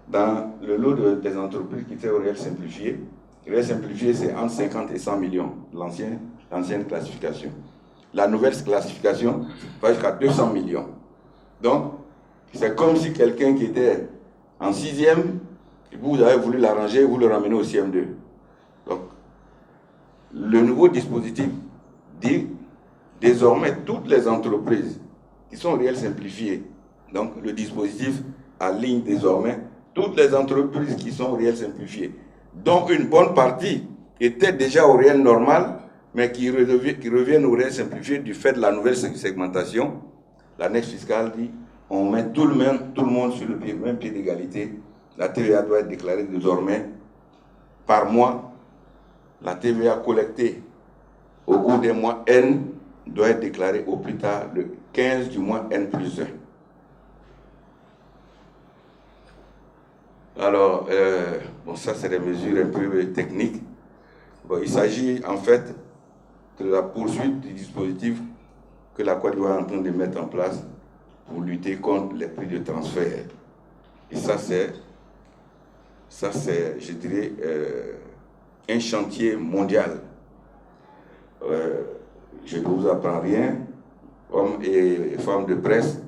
dans le lot des entreprises qui étaient au réel simplifié. Le réel simplifié, c'est entre 50 et 100 millions, l'ancienne classification. La nouvelle classification va jusqu'à 200 millions. Donc, c'est comme si quelqu'un qui était en 6e, vous avez voulu l'arranger, vous le ramenez au CM2. Donc, le nouveau dispositif dit désormais toutes les entreprises qui sont réelles simplifiées. Donc, le dispositif aligne désormais toutes les entreprises qui sont réelles simplifiées, dont une bonne partie était déjà au réel normal, mais qui reviennent au réel simplifié du fait de la nouvelle segmentation. L'annexe fiscale dit on met tout le monde sur le même pied d'égalité. La TVA doit être déclarée désormais par mois. La TVA collectée au cours des mois N doit être déclarée au plus tard le 15 du mois N plus 1. Alors, bon, ça c'est des mesures un peu techniques. Bon, il s'agit en fait de la poursuite du dispositif que la Côte d'Ivoire est en train de mettre en place pour lutter contre les prix de transfert. Et ça c'est, je dirais, un chantier mondial. Je ne vous apprends rien, hommes et femmes de presse,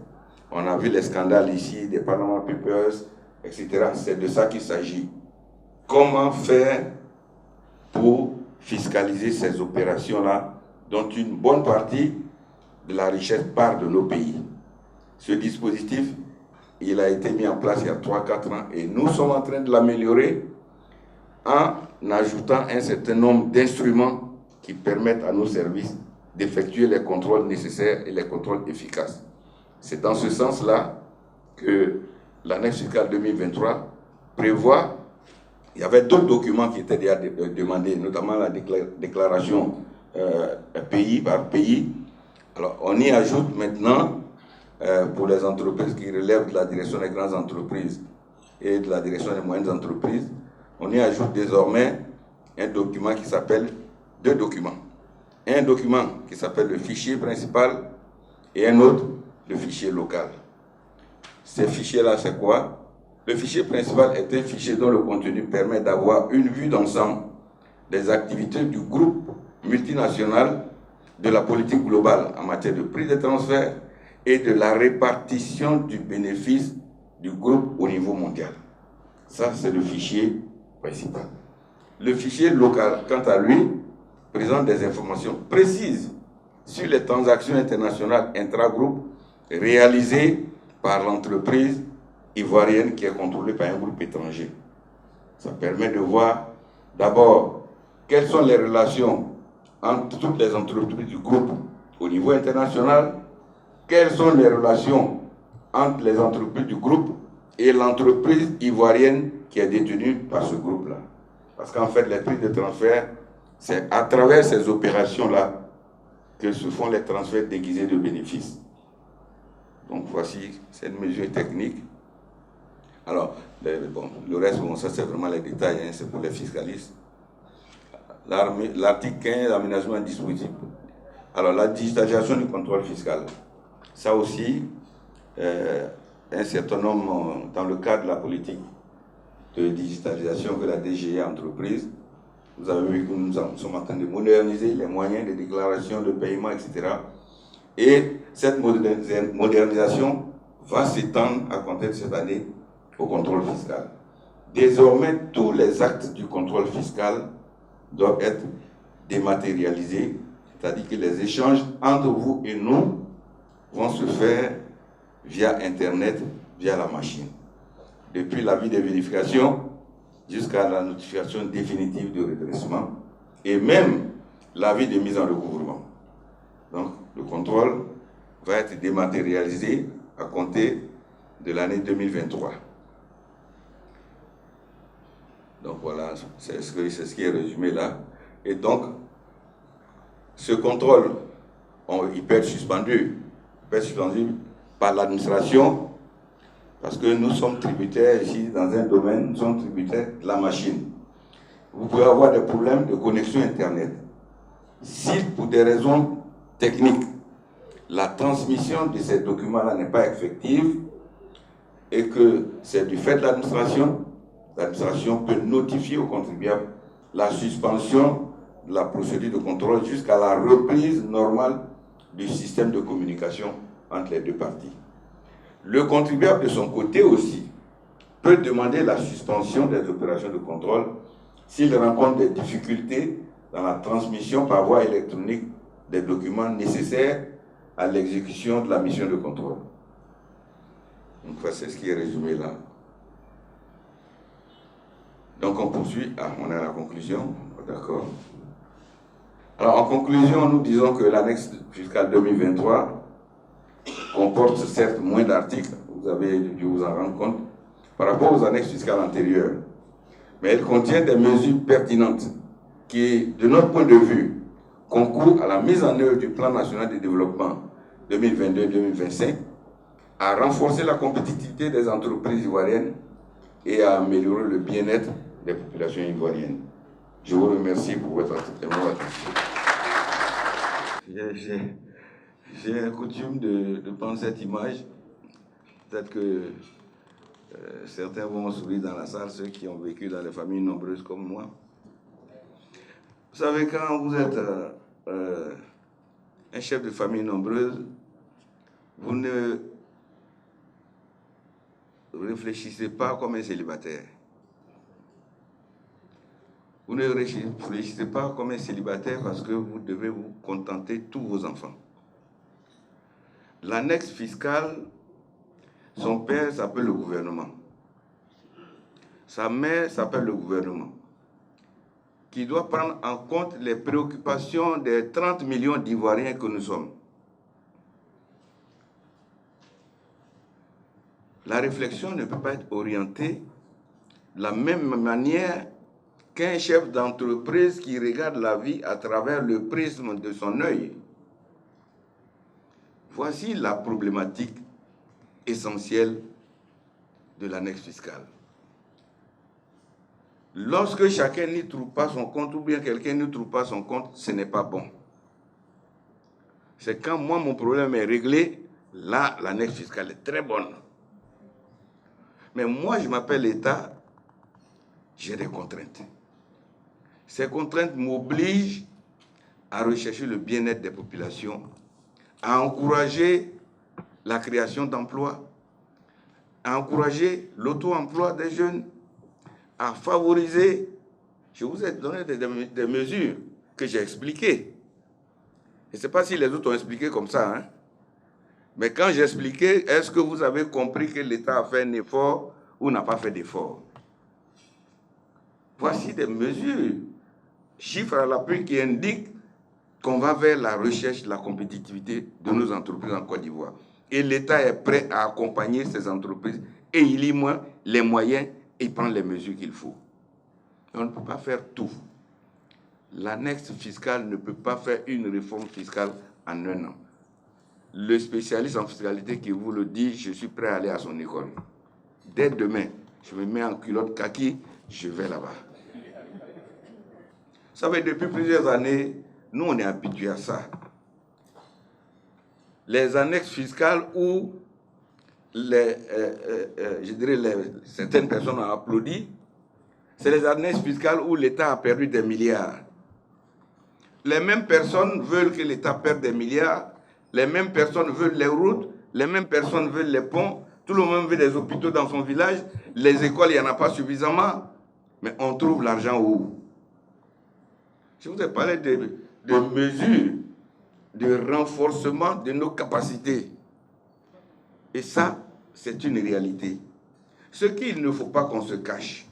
on a vu les scandales ici, des Panama Papers, etc. C'est de ça qu'il s'agit. Comment faire pour fiscaliser ces opérations-là, dont une bonne partie de la richesse part de nos pays. Ce dispositif, il a été mis en place il y a 3-4 ans et nous sommes en train de l'améliorer en ajoutant un certain nombre d'instruments qui permettent à nos services d'effectuer les contrôles nécessaires et les contrôles efficaces. C'est dans ce sens-là que l'annexe fiscale 2023 prévoit, il y avait d'autres documents qui étaient déjà demandés, notamment la déclaration pays par pays. Alors on y ajoute maintenant, pour les entreprises qui relèvent de la direction des grandes entreprises et de la direction des moyennes entreprises, on y ajoute désormais un document qui s'appelle, deux documents. Un document qui s'appelle le fichier principal et un autre, le fichier local. Ces fichiers-là, c'est quoi? Le fichier principal est un fichier dont le contenu permet d'avoir une vue d'ensemble des activités du groupe multinational, de la politique globale en matière de prix de transfert et de la répartition du bénéfice du groupe au niveau mondial. Ça, c'est le fichier principal. Le fichier local, quant à lui, présente des informations précises sur les transactions internationales intra-groupes réalisées par l'entreprise ivoirienne qui est contrôlée par un groupe étranger. Ça permet de voir d'abord quelles sont les relations entre toutes les entreprises du groupe au niveau international, quelles sont les relations entre les entreprises du groupe et l'entreprise ivoirienne qui est détenue par ce groupe-là. Parce qu'en fait, les prix de transfert, c'est à travers ces opérations-là que se font les transferts déguisés de bénéfices. Donc voici cette mesure technique. Alors, le reste, bon, ça c'est vraiment les détails, hein, c'est pour les fiscalistes. L'article 15, aménagement dispositif. Alors, la digitalisation du contrôle fiscal. Ça aussi, un certain nombre, dans le cadre de la politique de digitalisation que la DGI a entreprise, vous avez vu que nous sommes en train de moderniser les moyens de déclaration, de paiement, etc. Et cette modernisation va s'étendre à compter de cette année au contrôle fiscal. Désormais, tous les actes du contrôle fiscal doivent être dématérialisés, c'est-à-dire que les échanges entre vous et nous vont se faire via Internet, via la machine. Depuis l'avis de vérification jusqu'à la notification définitive de redressement et même l'avis de mise en recouvrement. Donc, le contrôle va être dématérialisé à compter de l'année 2023. Donc voilà, c'est ce qui est résumé là. Et donc, ce contrôle, il peut être suspendu. Par l'administration, parce que nous sommes tributaires ici dans un domaine, nous sommes tributaires de la machine. vous pouvez avoir des problèmes de connexion Internet. Si pour des raisons techniques, la transmission de ces documents-là n'est pas effective et que c'est du fait de l'administration peut notifier au contribuable la suspension de la procédure de contrôle jusqu'à la reprise normale du système de communication entre les deux parties. Le contribuable de son côté aussi peut demander la suspension des opérations de contrôle s'il rencontre des difficultés dans la transmission par voie électronique des documents nécessaires à l'exécution de la mission de contrôle. Donc, c'est ce qui est résumé là. Donc, on poursuit. Ah, on est à la conclusion. D'accord. Alors, en conclusion, nous disons que l'annexe fiscale 2023 comporte certes moins d'articles, vous avez dû vous en rendre compte, par rapport aux annexes fiscales antérieures. Mais elle contient des mesures pertinentes qui, de notre point de vue, concourent à la mise en œuvre du plan national de développement 2022-2025, à renforcer la compétitivité des entreprises ivoiriennes et à améliorer le bien-être des populations ivoiriennes. Je vous remercie pour votre attention. J'ai la coutume de prendre cette image. Peut-être que certains vont sourire dans la salle, ceux qui ont vécu dans des familles nombreuses comme moi. Vous savez, quand vous êtes un chef de famille nombreuse, vous ne réfléchissez pas comme un célibataire. Vous ne réfléchissez pas comme un célibataire parce que vous devez vous contenter de tous vos enfants. L'annexe fiscale, son père s'appelle le gouvernement. Sa mère s'appelle le gouvernement, qui doit prendre en compte les préoccupations des 30 millions d'Ivoiriens que nous sommes. La réflexion ne peut pas être orientée de la même manière qu'un chef d'entreprise qui regarde la vie à travers le prisme de son œil. Voici la problématique essentielle de l'annexe fiscale. Lorsque chacun n'y trouve pas son compte, ou bien quelqu'un ne trouve pas son compte, ce n'est pas bon. C'est quand moi, mon problème est réglé, là, l'annexe fiscale est très bonne. Mais moi, je m'appelle l'État, j'ai des contraintes. Ces contraintes m'obligent à rechercher le bien-être des populations, à encourager la création d'emplois, à encourager l'auto-emploi des jeunes, à favoriser. Je vous ai donné des mesures que j'ai expliquées. Je ne sais pas si les autres ont expliqué comme ça, hein? Mais quand j'ai expliqué, est-ce que vous avez compris que l'État a fait un effort ou n'a pas fait d'effort? Voici des mesures, chiffres à l'appui, qui indiquent qu'on va vers la recherche de la compétitivité de nos entreprises en Côte d'Ivoire. Et l'État est prêt à accompagner ces entreprises et il y a les moyens et il prend les mesures qu'il faut. On ne peut pas faire tout. L'annexe fiscale ne peut pas faire une réforme fiscale en un an. Le spécialiste en fiscalité qui vous le dit, je suis prêt à aller à son école. Dès demain, je me mets en culotte kaki, je vais là-bas. Vous savez, depuis plusieurs années, nous, on est habitués à ça. Les annexes fiscales où certaines personnes ont applaudi, c'est les annexes fiscales où l'État a perdu des milliards. Les mêmes personnes veulent que l'État perde des milliards, les mêmes personnes veulent les routes, les mêmes personnes veulent les ponts, tout le monde veut des hôpitaux dans son village, les écoles, il n'y en a pas suffisamment, mais on trouve l'argent où? Je vous ai parlé de mesures de renforcement de nos capacités. Et ça, c'est une réalité. Ce qu'il ne faut pas qu'on se cache,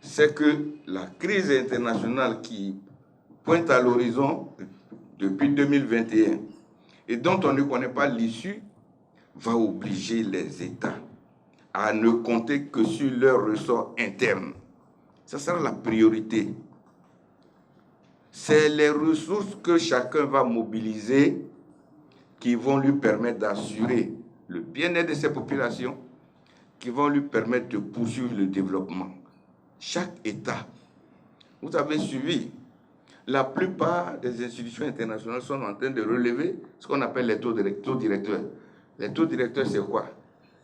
c'est que la crise internationale qui pointe à l'horizon depuis 2021 et dont on ne connaît pas l'issue, va obliger les États à ne compter que sur leurs ressorts internes. Ça sera la priorité. C'est les ressources que chacun va mobiliser qui vont lui permettre d'assurer le bien-être de ses populations, qui vont lui permettre de poursuivre le développement. Chaque État vous avez suivi. La plupart des institutions internationales sont en train de relever ce qu'on appelle les taux directeurs. Les taux directeurs, c'est quoi?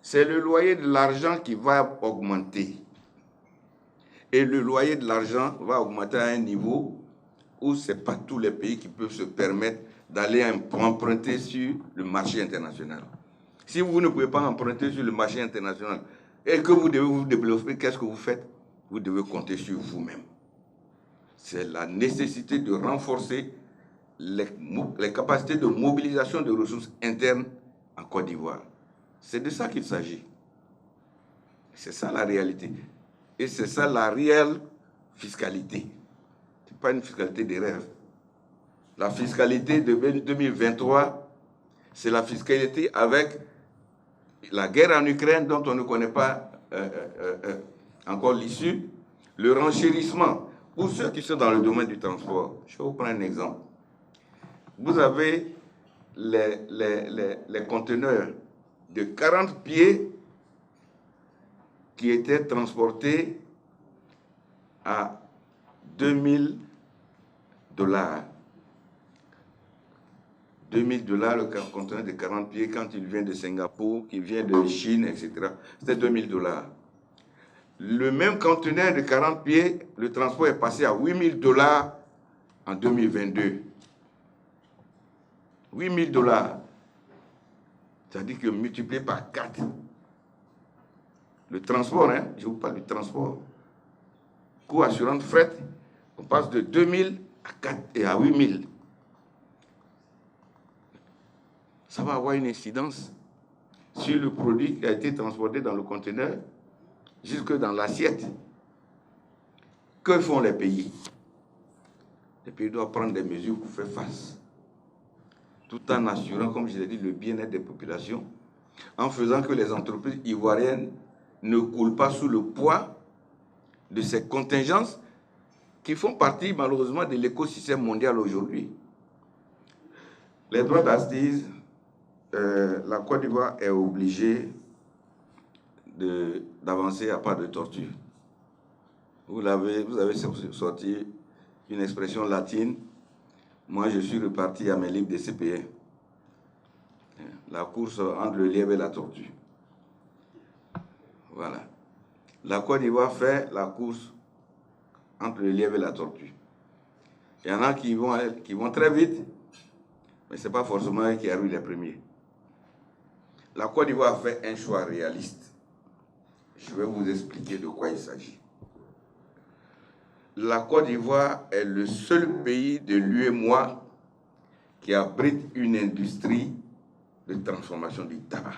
C'est le loyer de l'argent qui va augmenter. Et le loyer de l'argent va augmenter à un niveau où ce n'est pas tous les pays qui peuvent se permettre d'aller emprunter sur le marché international. Si vous ne pouvez pas emprunter sur le marché international et que vous devez vous développer, qu'est-ce que vous faites? Vous devez compter sur vous-même. C'est la nécessité de renforcer les capacités de mobilisation de ressources internes en Côte d'Ivoire. C'est de ça qu'il s'agit. C'est ça la réalité. Et c'est ça la réelle fiscalité. Ce n'est pas une fiscalité des rêves. La fiscalité de 2023, c'est la fiscalité avec la guerre en Ukraine dont on ne connaît pas encore l'issue, le renchérissement. Pour ceux qui sont dans le domaine du transport, je vais vous prendre un exemple. Vous avez les conteneurs de 40 pieds qui étaient transportés à 2000 $. 2000 $, le conteneur de 40 pieds, quand il vient de Singapour, qui vient de Chine, etc., c'était 2000 $. Le même conteneur de 40 pieds, le transport est passé à 8000 $ en 2022. 8000 $. C'est-à-dire que multiplié par 4. Le transport, hein, je vous parle du transport. Coût assurance fret, on passe de 2000 à 4 et à 8000. Ça va avoir une incidence sur le produit qui a été transporté dans le conteneur jusque dans l'assiette. Que font les pays? Les pays doivent prendre des mesures pour faire face, tout en assurant, comme je l'ai dit, le bien-être des populations, en faisant que les entreprises ivoiriennes ne coulent pas sous le poids de ces contingences qui font partie, malheureusement, de l'écosystème mondial aujourd'hui. Les droits d'assises, la Côte d'Ivoire est obligée d'avancer à pas de tortue. Vous avez sorti une expression latine. Moi, je suis reparti à mes livres de CPE. La course entre le lièvre et la tortue. Voilà. La Côte d'Ivoire fait la course entre le lièvre et la tortue. Il y en a qui vont très vite, mais ce n'est pas forcément eux qui arrivent les premiers. La Côte d'Ivoire fait un choix réaliste. Je vais vous expliquer de quoi il s'agit. La Côte d'Ivoire est le seul pays de l'UEMOA qui abrite une industrie de transformation du tabac.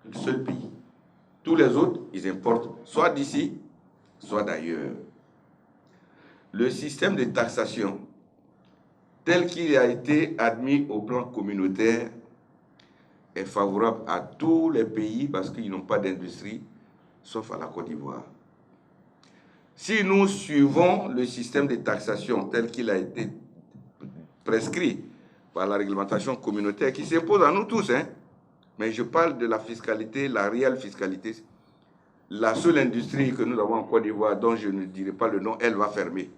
Le seul pays. Tous les autres, ils importent soit d'ici, soit d'ailleurs. Le système de taxation, tel qu'il a été admis au plan communautaire, est favorable à tous les pays parce qu'ils n'ont pas d'industrie, sauf à la Côte d'Ivoire. Si nous suivons le système de taxation tel qu'il a été prescrit par la réglementation communautaire qui s'impose à nous tous, hein, mais je parle de la fiscalité, la réelle fiscalité. La seule industrie que nous avons en Côte d'Ivoire, dont je ne dirai pas le nom, elle va fermer.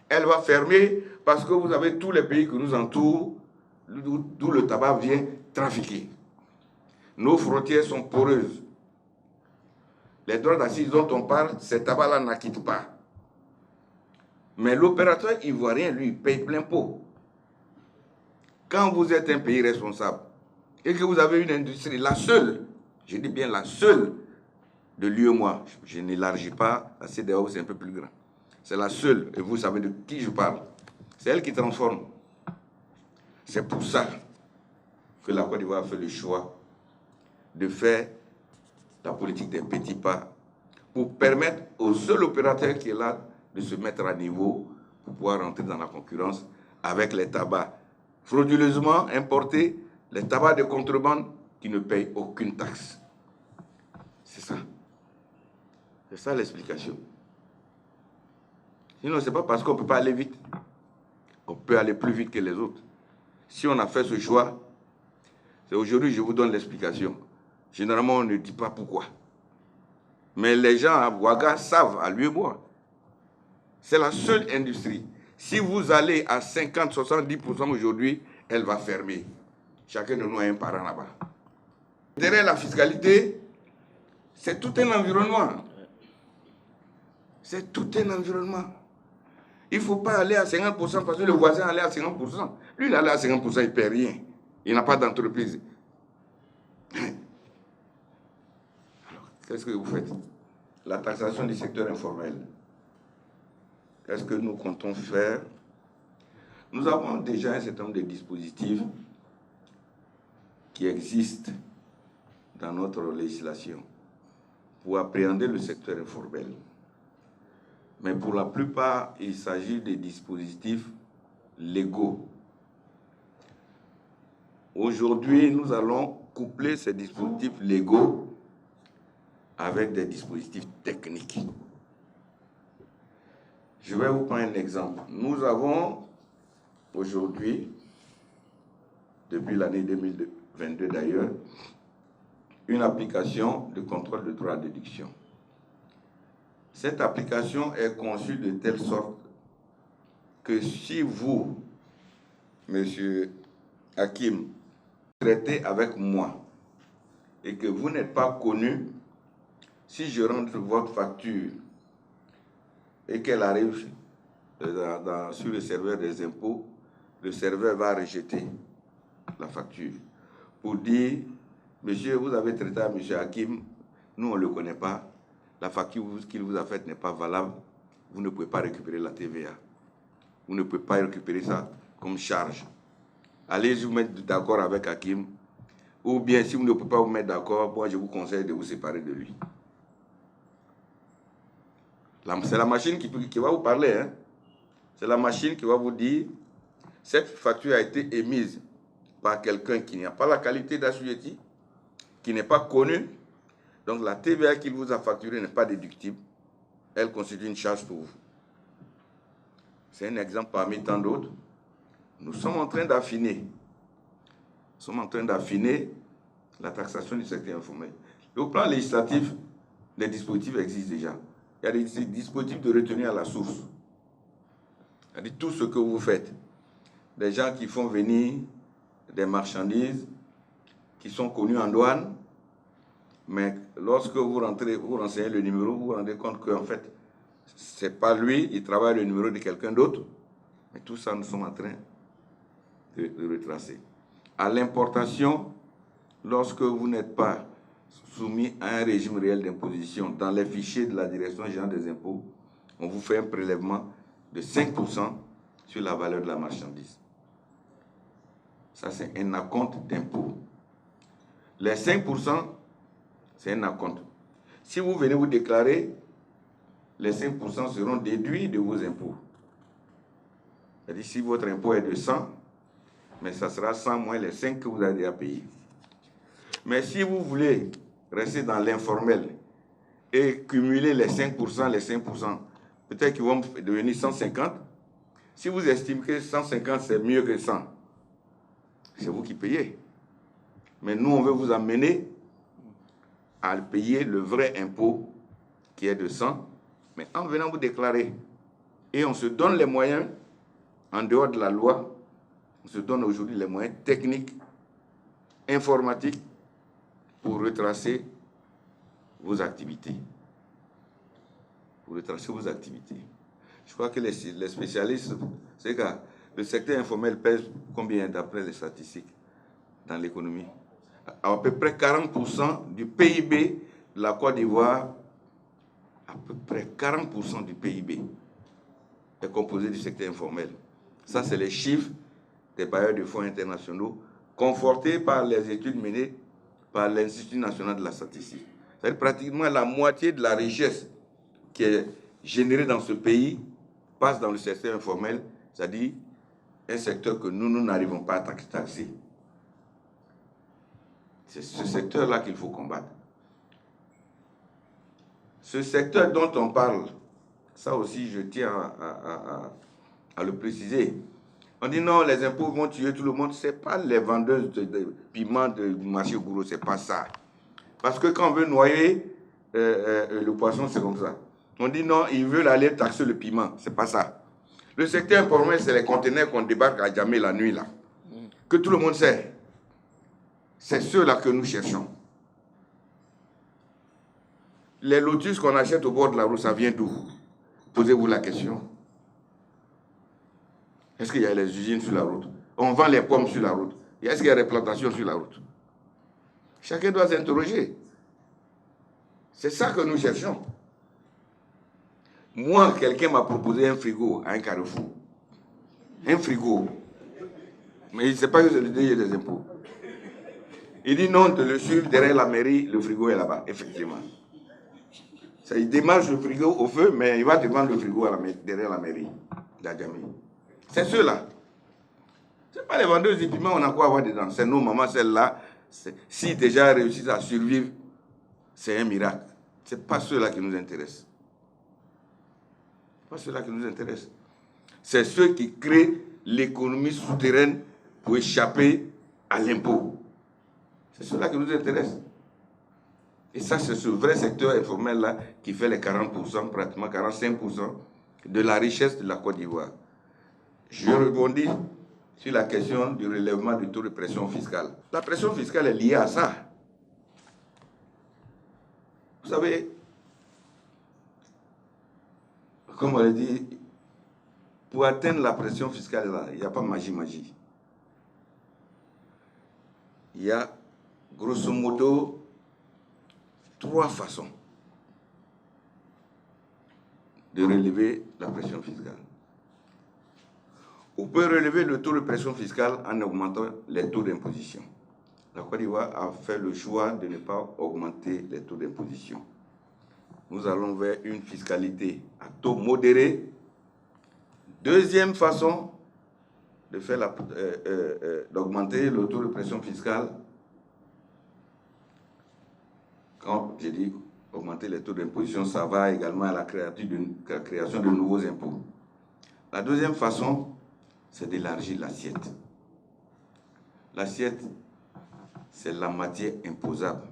Elle va fermer parce que vous avez tous les pays qui nous entourent, d'où le tabac vient trafiquer. Nos frontières sont poreuses. Les droits d'assises dont on parle, ces tabacs-là n'acquittent pas. Mais l'opérateur ivoirien, lui, paye plein pot. Quand vous êtes un pays responsable et que vous avez une industrie, la seule, je dis bien la seule de l'UEMOA, je n'élargis pas, la CEDEAO c'est un peu plus grand. C'est la seule, et vous savez de qui je parle. C'est elle qui transforme. C'est pour ça que la Côte d'Ivoire a fait le choix de faire la politique des petits pas pour permettre au seul opérateur qui est là de se mettre à niveau pour pouvoir rentrer dans la concurrence avec les tabacs frauduleusement importés, les tabacs de contrebande qui ne payent aucune taxe. C'est ça. C'est ça l'explication. Sinon, ce n'est pas parce qu'on ne peut pas aller vite. On peut aller plus vite que les autres. Si on a fait ce choix, c'est aujourd'hui que je vous donne l'explication. Généralement, on ne dit pas pourquoi. Mais les gens à Ouaga savent, à Lieu-Bois. C'est la seule industrie. Si vous allez à 50-70% aujourd'hui, elle va fermer. Chacun de nous a un parent là-bas. Derrière la fiscalité, c'est tout un environnement. C'est tout un environnement. Il ne faut pas aller à 50% parce que le voisin allait à 50%. Lui, il allait à 50%, il ne paie rien. Il n'a pas d'entreprise. Alors, qu'est-ce que vous faites? La taxation du secteur informel. Qu'est-ce que nous comptons faire? Nous avons déjà un certain nombre de dispositifs qui existent dans notre législation pour appréhender le secteur informel. Mais pour la plupart, il s'agit des dispositifs légaux. Aujourd'hui, nous allons coupler ces dispositifs légaux avec des dispositifs techniques. Je vais vous prendre un exemple. Nous avons aujourd'hui, depuis l'année 2022 d'ailleurs, une application de contrôle de droit à déduction. Cette application est conçue de telle sorte que si vous, Monsieur Hakim, traitez avec moi et que vous n'êtes pas connu, si je rentre votre facture et qu'elle arrive sur le serveur des impôts, le serveur va rejeter la facture pour dire, monsieur, vous avez traité à monsieur Hakim, nous on ne le connaît pas, la facture qu'il vous a faite n'est pas valable, vous ne pouvez pas récupérer la TVA. Vous ne pouvez pas récupérer ça comme charge. Allez-y vous mettre d'accord avec Hakim, ou bien si vous ne pouvez pas vous mettre d'accord, moi je vous conseille de vous séparer de lui. C'est la machine qui va vous parler. Hein? C'est la machine qui va vous dire, cette facture a été émise par quelqu'un qui n'a pas la qualité d'assujetti, qui n'est pas connu. Donc la TVA qu'il vous a facturée n'est pas déductible. Elle constitue une charge pour vous. C'est un exemple parmi tant d'autres. Nous sommes en train d'affiner. Nous sommes en train d'affiner la taxation du secteur informel. Au plan législatif, les dispositifs existent déjà. Il y a des dispositifs de retenue à la source. C'est-à-dire tout ce que vous faites. Des gens qui font venir des marchandises qui sont connus en douane, mais lorsque vous rentrez, vous renseignez le numéro, vous vous rendez compte qu'en fait, ce n'est pas lui, il travaille le numéro de quelqu'un d'autre. Mais tout ça, nous sommes en train de retracer. À l'importation, lorsque vous n'êtes pas soumis à un régime réel d'imposition dans les fichiers de la Direction générale des impôts, on vous fait un prélèvement de 5% sur la valeur de la marchandise. Ça, c'est un acompte d'impôt. Les 5%, c'est un acompte. Si vous venez vous déclarer, les 5% seront déduits de vos impôts. C'est-à-dire, si votre impôt est de 100, mais ça sera 100 moins les 5 que vous avez à payer. Mais si vous voulez rester dans l'informel et cumuler les 5%, peut-être qu'ils vont devenir 150. Si vous estimez que 150, c'est mieux que 100, c'est vous qui payez. Mais nous, on veut vous amener à payer le vrai impôt qui est de 100, mais en venant vous déclarer. Et on se donne les moyens, en dehors de la loi, on se donne aujourd'hui les moyens techniques, informatiques, pour retracer vos activités. Pour retracer vos activités. Je crois que les spécialistes, c'est que le secteur informel pèse combien d'après les statistiques dans l'économie? À peu près 40% du PIB de la Côte d'Ivoire, à peu près 40% du PIB est composé du secteur informel. Ça, c'est les chiffres des bailleurs de fonds internationaux confortés par les études menées par l'Institut national de la statistique. C'est-à-dire pratiquement la moitié de la richesse qui est générée dans ce pays passe dans le secteur informel, c'est-à-dire un secteur que nous n'arrivons pas à taxer. C'est ce secteur-là qu'il faut combattre. Ce secteur dont on parle, ça aussi je tiens à le préciser. On dit non, les impôts vont tuer tout le monde. Ce n'est pas les vendeuses de piments du marché Gouro, ce n'est pas ça. Parce que quand on veut noyer le poisson, c'est comme ça. On dit non, ils veulent aller taxer le piment. C'est pas ça. Le secteur informel, c'est les conteneurs qu'on débarque à Djamé la nuit, là. Que tout le monde sait. C'est ceux-là que nous cherchons. Les lotus qu'on achète au bord de la route, ça vient d'où? Posez-vous la question. Est-ce qu'il y a les usines sur la route? On vend les pommes sur la route. Est-ce qu'il y a des plantations sur la route? Chacun doit s'interroger. C'est ça que nous cherchons. Moi, quelqu'un m'a proposé un frigo à un carrefour. Un frigo. Mais il ne sait pas que c'est le DG des impôts. Il dit non, de le suivre derrière la mairie, le frigo est là-bas, effectivement. Ça, il démarche le frigo au feu, mais il va te vendre le frigo derrière la mairie d'Adjamé. C'est ceux-là. Ce n'est pas les vendeurs de piments, on a quoi avoir dedans. C'est nos mamans, celles-là. Si déjà réussissent à survivre, c'est un miracle. Ce n'est pas ceux-là qui nous intéressent. Pas ceux-là qui nous intéressent. C'est ceux qui créent l'économie souterraine pour échapper à l'impôt. C'est ceux-là qui nous intéressent. Et ça, c'est ce vrai secteur informel-là qui fait les 40%, pratiquement 45% de la richesse de la Côte d'Ivoire. Je rebondis sur la question du relèvement du taux de pression fiscale. La pression fiscale est liée à ça. Vous savez, comme on l'a dit, pour atteindre la pression fiscale, là, il n'y a pas magie. Il y a, grosso modo, 3 façons de relever la pression fiscale. On peut relever le taux de pression fiscale en augmentant les taux d'imposition. La Côte d'Ivoire a fait le choix de ne pas augmenter les taux d'imposition. Nous allons vers une fiscalité à taux modéré. Deuxième façon de faire d'augmenter le taux de pression fiscale, quand j'ai dit augmenter les taux d'imposition, ça va également à la création de nouveaux impôts. La deuxième façon, c'est d'élargir l'assiette. L'assiette, c'est la matière imposable,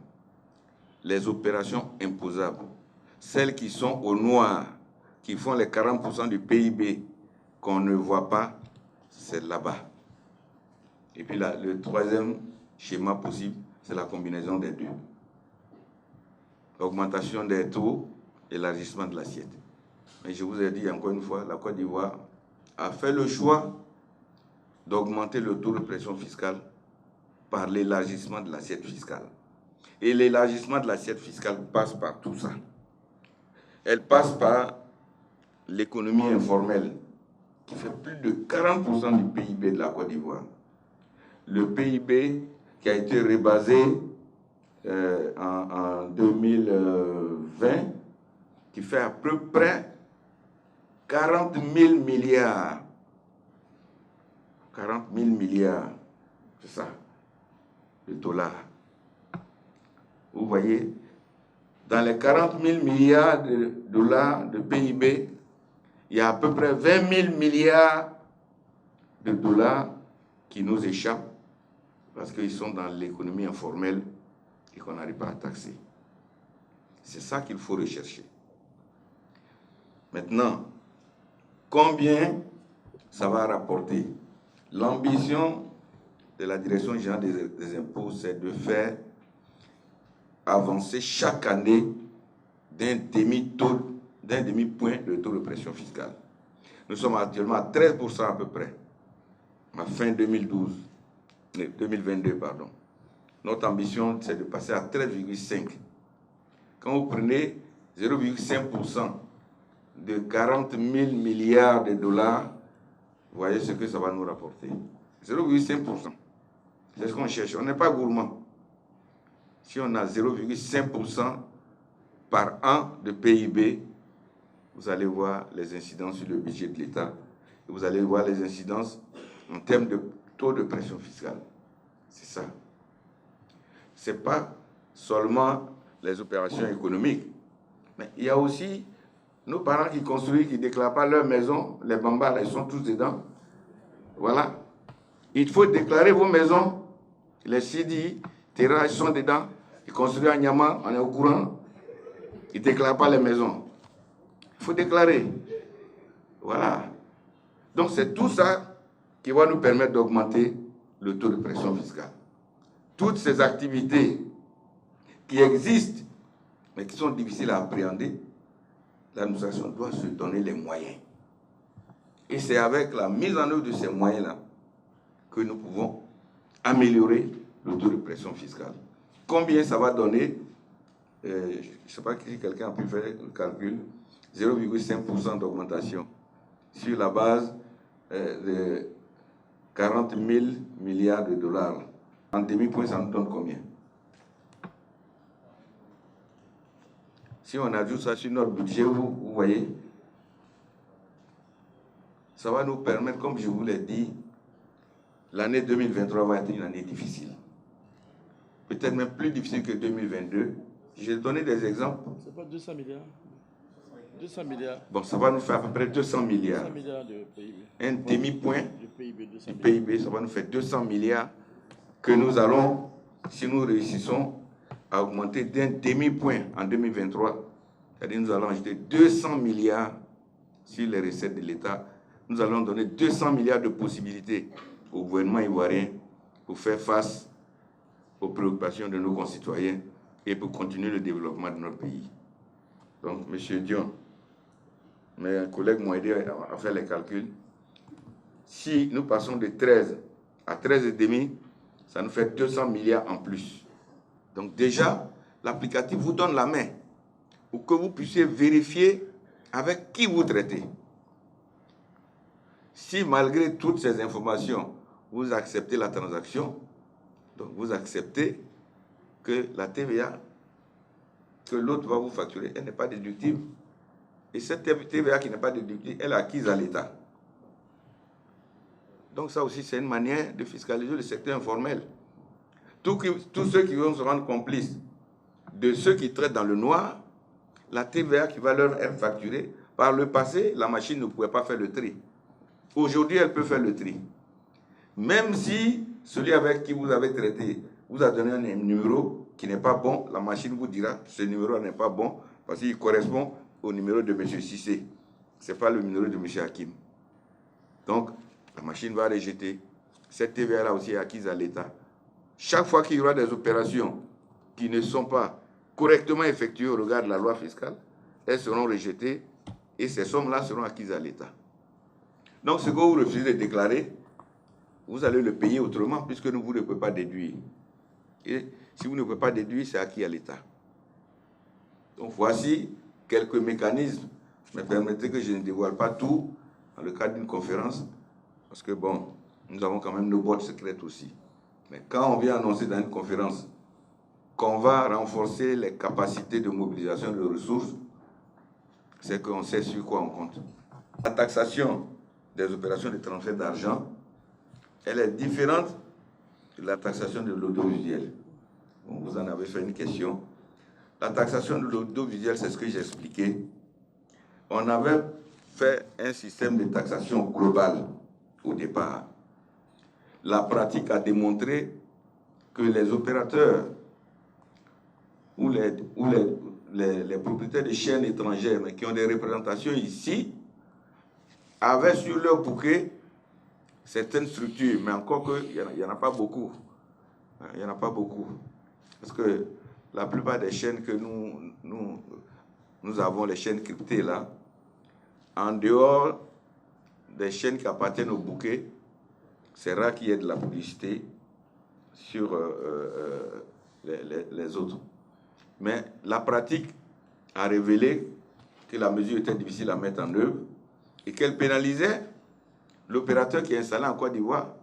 les opérations imposables, celles qui sont au noir, qui font les 40% du PIB qu'on ne voit pas, c'est là-bas. Et puis là, le troisième schéma possible, c'est la combinaison des deux. Augmentation des taux, élargissement de l'assiette. Mais je vous ai dit encore une fois, la Côte d'Ivoire a fait le choix d'augmenter le taux de pression fiscale par l'élargissement de l'assiette fiscale. Et l'élargissement de l'assiette fiscale passe par tout ça. Elle passe par l'économie informelle, qui fait plus de 40% du PIB de la Côte d'Ivoire. Le PIB qui a été rebasé en 2020, qui fait à peu près 40 000 milliards. 40 000 milliards, c'est ça, de dollars. Vous voyez, dans les 40 000 milliards de dollars de PIB, il y a à peu près 20 000 milliards de dollars qui nous échappent parce qu'ils sont dans l'économie informelle et qu'on n'arrive pas à taxer. C'est ça qu'il faut rechercher. Maintenant, combien ça va rapporter? L'ambition de la Direction générale des impôts, c'est de faire avancer chaque année d'un demi-point le taux de pression fiscale. Nous sommes actuellement à 13% à peu près, à fin 2022, pardon. Notre ambition, c'est de passer à 13,5. Quand vous prenez 0,5% de 40 000 milliards de dollars, vous voyez ce que ça va nous rapporter. 0,5%. C'est ce qu'on cherche. On n'est pas gourmand. Si on a 0,5% par an de PIB, vous allez voir les incidences sur le budget de l'État. Et vous allez voir les incidences en termes de taux de pression fiscale. C'est ça. Ce n'est pas seulement les opérations économiques, mais il y a aussi nos parents qui construisent, qui ne déclarent pas leur maison, les bambas, ils sont tous dedans. Voilà. Il faut déclarer vos maisons. Les Sidi, Terra, ils sont dedans. Ils construisent à Niama, on est au courant. Ils ne déclarent pas les maisons. Il faut déclarer. Voilà. Donc c'est tout ça qui va nous permettre d'augmenter le taux de pression fiscale. Toutes ces activités qui existent, mais qui sont difficiles à appréhender, l'administration doit se donner les moyens. Et c'est avec la mise en œuvre de ces moyens-là que nous pouvons améliorer le taux de pression fiscale. Combien ça va donner? Je ne sais pas si quelqu'un a pu faire le calcul. 0,5% d'augmentation sur la base de 40 000 milliards de dollars. En demi-point, ça nous donne combien? Si on ajoute ça sur notre budget, vous voyez, ça va nous permettre, comme je vous l'ai dit, l'année 2023 va être une année difficile. Peut-être même plus difficile que 2022. J'ai donné des exemples. C'est pas 200 milliards. 200 milliards. Bon, ça va nous faire à peu près 200 milliards. 200 milliards de PIB. Un demi-point du PIB, du PIB, ça va nous faire 200 milliards que nous allons, si nous réussissons, à augmenter d'un demi-point en 2023. C'est-à-dire nous allons ajouter 200 milliards sur les recettes de l'État. Nous allons donner 200 milliards de possibilités au gouvernement ivoirien pour faire face aux préoccupations de nos concitoyens et pour continuer le développement de notre pays. Donc, M. Dion, mes collègues m'ont aidé à faire les calculs. Si nous passons de 13 à 13,5, ça nous fait 200 milliards en plus. Donc déjà, l'applicatif vous donne la main pour que vous puissiez vérifier avec qui vous traitez. Si malgré toutes ces informations, vous acceptez la transaction, donc vous acceptez que la TVA que l'autre va vous facturer, elle n'est pas déductible. Et cette TVA qui n'est pas déductible, elle est acquise à l'État. Donc ça aussi, c'est une manière de fiscaliser le secteur informel. Tous ceux qui vont se rendre complices de ceux qui traitent dans le noir, la TVA qui va leur être facturée, par le passé, la machine ne pouvait pas faire le tri. Aujourd'hui, elle peut faire le tri. Même si celui avec qui vous avez traité vous a donné un numéro qui n'est pas bon, la machine vous dira que ce numéro n'est pas bon parce qu'il correspond au numéro de M. Cissé. Ce n'est pas le numéro de M. Hakim. Donc, la machine va rejeter. Cette TVA-là aussi est acquise à l'État. Chaque fois qu'il y aura des opérations qui ne sont pas correctement effectuées au regard de la loi fiscale, elles seront rejetées et ces sommes-là seront acquises à l'État. Donc, ce que vous refusez de déclarer, vous allez le payer autrement puisque vous ne pouvez pas déduire. Et si vous ne pouvez pas déduire, c'est acquis à l'État. Donc, voici quelques mécanismes. Mais permettez que je ne dévoile pas tout dans le cadre d'une conférence parce que, bon, nous avons quand même nos boîtes secrètes aussi. Mais quand on vient annoncer dans une conférence qu'on va renforcer les capacités de mobilisation de ressources, c'est qu'on sait sur quoi on compte. La taxation des opérations de transfert d'argent, elle est différente de la taxation de l'audiovisuel. Bon, vous en avez fait une question. La taxation de l'audiovisuel, c'est ce que j'ai expliqué. On avait fait un système de taxation globale au départ. La pratique a démontré que les opérateurs ou les propriétaires de chaînes étrangères, mais qui ont des représentations ici, avaient sur leur bouquet certaines structures, mais encore qu'il n'y en a pas beaucoup. Il n'y en a pas beaucoup. Parce que la plupart des chaînes que nous avons, les chaînes cryptées là, en dehors des chaînes qui appartiennent au bouquet, c'est rare qu'il y ait de la publicité sur les autres. Mais la pratique a révélé que la mesure était difficile à mettre en œuvre et qu'elle pénalisait l'opérateur qui est installé en Côte d'Ivoire,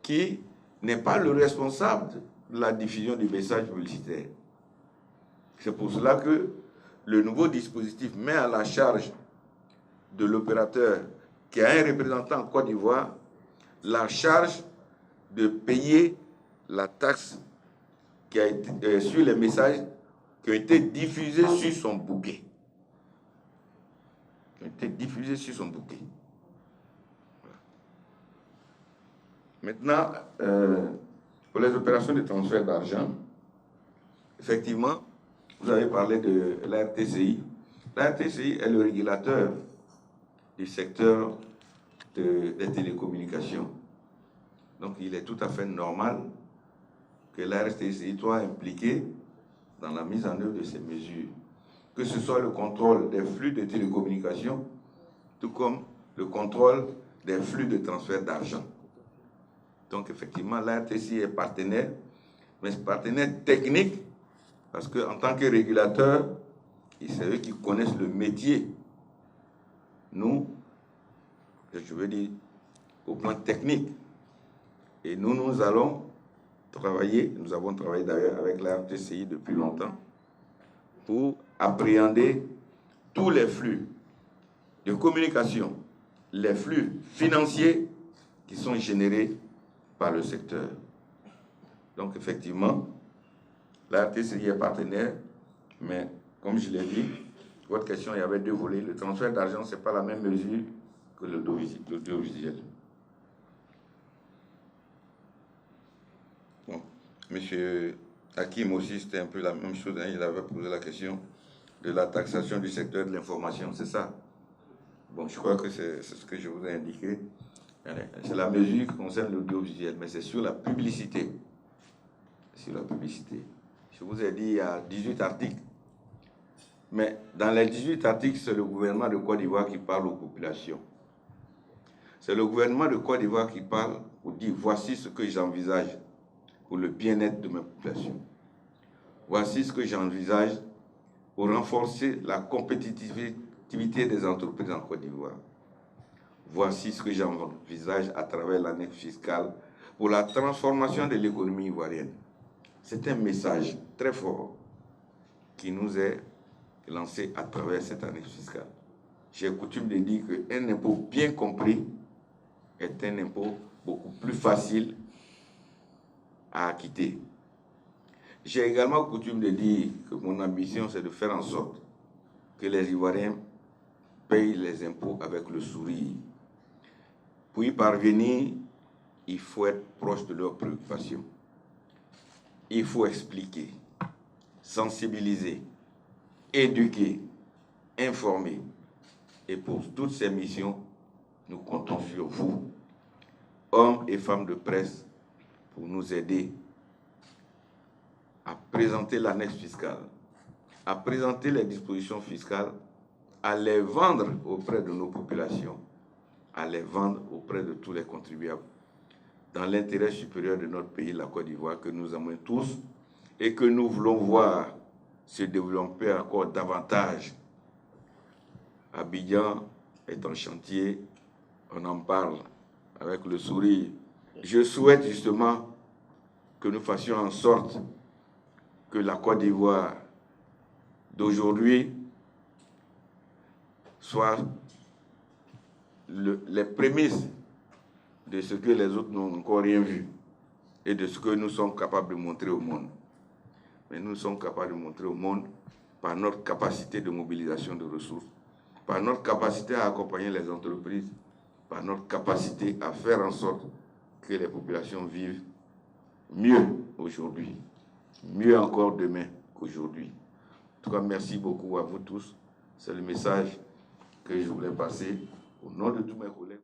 qui n'est pas le responsable de la diffusion du message publicitaire. C'est pour cela que le nouveau dispositif met à la charge de l'opérateur qui a un représentant en Côte d'Ivoire la charge de payer la taxe qui a été, sur les messages qui ont été diffusés sur son bouquet. Qui ont été diffusés sur son bouquet. Maintenant, pour les opérations de transfert d'argent, effectivement, vous avez parlé de la RTCI. La RTCI est le régulateur du secteur des télécommunications. Donc, il est tout à fait normal que la RTCI soit impliquée dans la mise en œuvre de ces mesures. Que ce soit le contrôle des flux de télécommunications, tout comme le contrôle des flux de transfert d'argent. Donc, effectivement, la RTCI est partenaire, mais partenaire technique, parce qu'en tant que régulateur, c'est eux qui connaissent le métier. Nous, je veux dire, au plan technique. Et nous allons travailler, nous avons travaillé d'ailleurs avec la RTCI depuis longtemps, pour appréhender tous les flux de communication, les flux financiers qui sont générés par le secteur. Donc effectivement, la RTCI est partenaire, mais comme je l'ai dit, votre question, il y avait deux volets. Le transfert d'argent, ce n'est pas la même mesure que l'audiovisuel. Bon, Monsieur Hakim aussi, c'était un peu la même chose. Hein, il avait posé la question de la taxation du secteur de l'information, c'est ça? Bon, je crois que c'est ce que je vous ai indiqué. C'est la mesure qui concerne l'audiovisuel, mais c'est sur la publicité. Sur la publicité. Je vous ai dit, il y a 18 articles. Mais dans les 18 articles, c'est le gouvernement de Côte d'Ivoire qui parle aux populations. C'est le gouvernement de Côte d'Ivoire qui parle pour dire, voici ce que j'envisage pour le bien-être de ma population. Voici ce que j'envisage pour renforcer la compétitivité des entreprises en Côte d'Ivoire. Voici ce que j'envisage à travers l'annexe fiscale pour la transformation de l'économie ivoirienne. C'est un message très fort qui nous est lancé à travers cette annexe fiscale. J'ai coutume de dire qu'un impôt bien compris est un impôt beaucoup plus facile à acquitter. J'ai également coutume de dire que mon ambition, c'est de faire en sorte que les Ivoiriens payent les impôts avec le sourire. Pour y parvenir, il faut être proche de leurs préoccupations. Il faut expliquer, sensibiliser, éduquer, informer. Et pour toutes ces missions, nous comptons sur vous, hommes et femmes de presse, pour nous aider à présenter l'annexe fiscale, à présenter les dispositions fiscales, à les vendre auprès de nos populations, à les vendre auprès de tous les contribuables, dans l'intérêt supérieur de notre pays, la Côte d'Ivoire, que nous aimons tous et que nous voulons voir se développer encore davantage. Abidjan est en chantier, on en parle avec le sourire. Je souhaite justement que nous fassions en sorte que la Côte d'Ivoire d'aujourd'hui soit les prémices de ce que les autres n'ont encore rien vu et de ce que nous sommes capables de montrer au monde. Mais nous sommes capables de montrer au monde par notre capacité de mobilisation de ressources, par notre capacité à accompagner les entreprises, par notre capacité à faire en sorte que les populations vivent mieux aujourd'hui, mieux encore demain qu'aujourd'hui. En tout cas, merci beaucoup à vous tous. C'est le message que je voulais passer au nom de tous mes collègues.